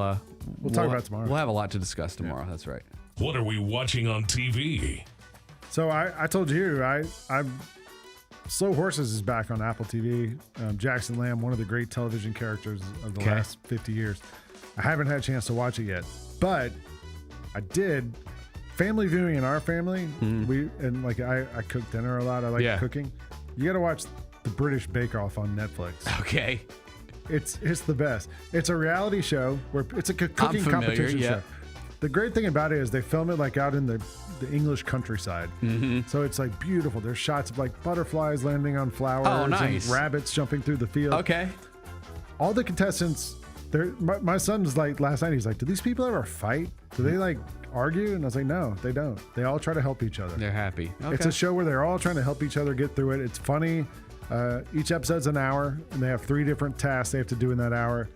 We'll talk about it tomorrow. We'll have a lot to discuss tomorrow. Yeah. That's right. What are we watching on TV? So I told you, I'm Slow Horses is back on Apple TV. Jackson Lamb, one of the great television characters of the last 50 years. I haven't had a chance to watch it yet, but I did. Family viewing in our family, I cook dinner a lot. I like cooking. You got to watch the British Bake Off on Netflix. Okay. It's the best. It's a reality show where it's a cooking competition show. The great thing about it is they film it like out in the English countryside. Mm-hmm. So it's like beautiful. There's shots of like butterflies landing on flowers and rabbits jumping through the field. Okay. All the contestants, my son was like, last night, he's like, do these people ever fight? Do they like argue? And I was like, no, they don't. They all try to help each other. They're happy. Okay. It's a show where they're all trying to help each other get through it. It's funny. Each episode's an hour, and they have 3 different tasks they have to do in that hour.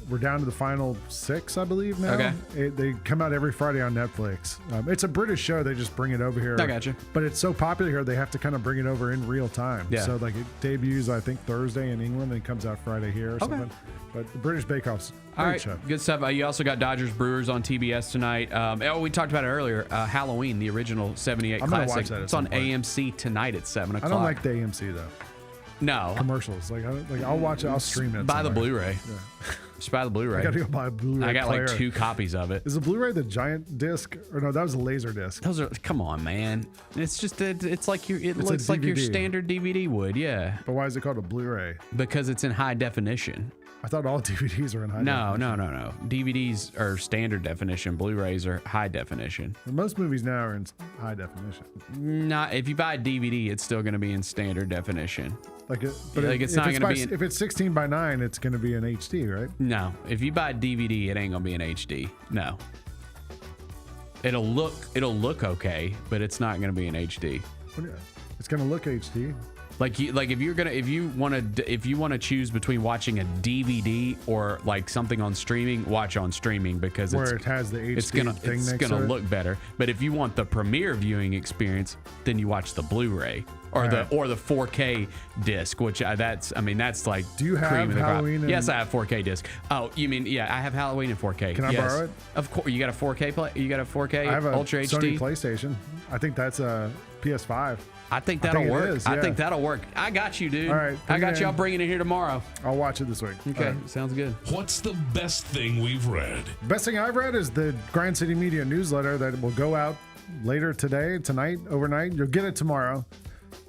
We're down to the final 6, I believe, now. Okay. They come out every Friday on Netflix. It's a British show. They just bring it over here. I gotcha. But it's so popular here, they have to kind of bring it over in real time. Yeah. So, like, it debuts, I think, Thursday in England, and it comes out Friday here or something. But the British Bake Off's a great show. Good stuff. You also got Dodgers Brewers on TBS tonight. We talked about it earlier. Halloween, the original 78 I'm gonna classic. watch that It's on AMC tonight at 7 o'clock. I don't like the AMC, though. No. Commercials. I'll watch it. I'll stream it. Buy the somewhere. Blu-ray. Yeah. Just buy the Blu-ray. I gotta go buy a Blu-ray I got player. like 2 copies of it. Is the Blu-ray the giant disc? Or no, that was a laser disc. Those are, come on, man. It's just, it's like it looks like your standard DVD would, yeah. But why is it called a Blu-ray? Because it's in high definition. I thought all DVDs are in high definition. No. DVDs are standard definition. Blu-rays are high definition. Most movies now are in high definition. Not if you buy a DVD, it's still going to be in standard definition. It's not going to be. If it's 16:9, it's going to be in HD, right? No, if you buy a DVD, it ain't going to be in HD. No. It'll look okay, but it's not going to be in HD. It's going to look HD. Like if you want to choose between watching a DVD or like something on streaming, watch on streaming because it has the HD it's gonna look better. But if you want the premiere viewing experience, then you watch the Blu-ray or the 4K disc, which that's like. Do you have Halloween? Yes, I have 4K disc. Oh, you mean I have Halloween in 4K. Can I borrow it? Of course. You got a 4K play. You got a 4K I have a Ultra Sony HD PlayStation. I think that's a PS5. I think that'll think it work. is, I yeah. think that'll work. I got you, dude. All right, I bring it got you. in. I'll bring it in here tomorrow. I'll watch it this week. Okay, All right. sounds good. What's the best thing we've read? Best thing I've read is the Grind City Media newsletter that will go out later today, tonight, overnight. You'll get it tomorrow.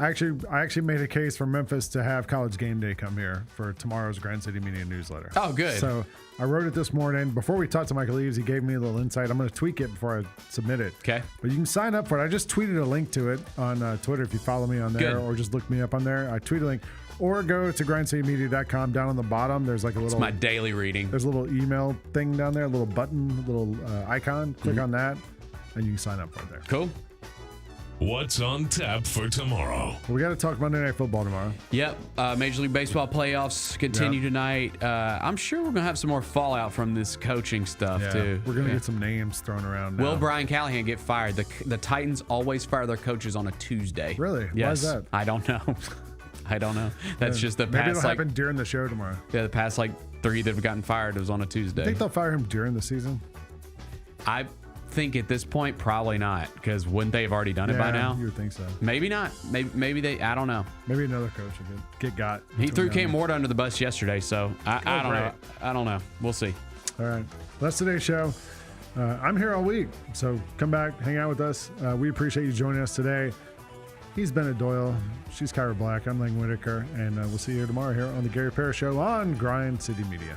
I actually made a case for Memphis to have College Game Day come here for tomorrow's Grind City Media newsletter. Oh, good. So I wrote it this morning. Before we talked to Michael Eaves, he gave me a little insight. I'm going to tweak it before I submit it. Okay. But you can sign up for it. I just tweeted a link to it on Twitter if you follow me on there, Good. or just look me up on there. I tweet a link. Or go to grindcitymedia.com. Down on the bottom, there's like a little... It's my daily reading. There's a little email thing down there, a little button, a little icon. Click on that, and you can sign up right there. Cool. What's on tap for tomorrow? Well, we got to talk Monday Night Football tomorrow. Yep. Major League Baseball playoffs continue tonight. I'm sure we're going to have some more fallout from this coaching stuff, too. We're going to get some names thrown around now. Will Brian Callahan get fired? The Titans always fire their coaches on a Tuesday. Really? Yes. Why is that? I don't know. I don't know. That's just the Maybe past, it'll like, happen during the show tomorrow. yeah, the past, like, 3 that have gotten fired was on a Tuesday. I think they'll fire him during the season. I think at this point, probably not, because wouldn't they have already done it by now? You would think so. Maybe not. Maybe they, I don't know. Maybe another coach will get got. He threw between Cam now Ward under the bus yesterday, so I don't know. I don't know. We'll see. and- All right. That's today's show. I'm here all week, so come back, hang out with us. We appreciate you joining us today. He's Bennett Doyle. She's Kyra Black. I'm Lang Whitaker, and we'll see you tomorrow here on the Gary Parrish Show on Grind City Media.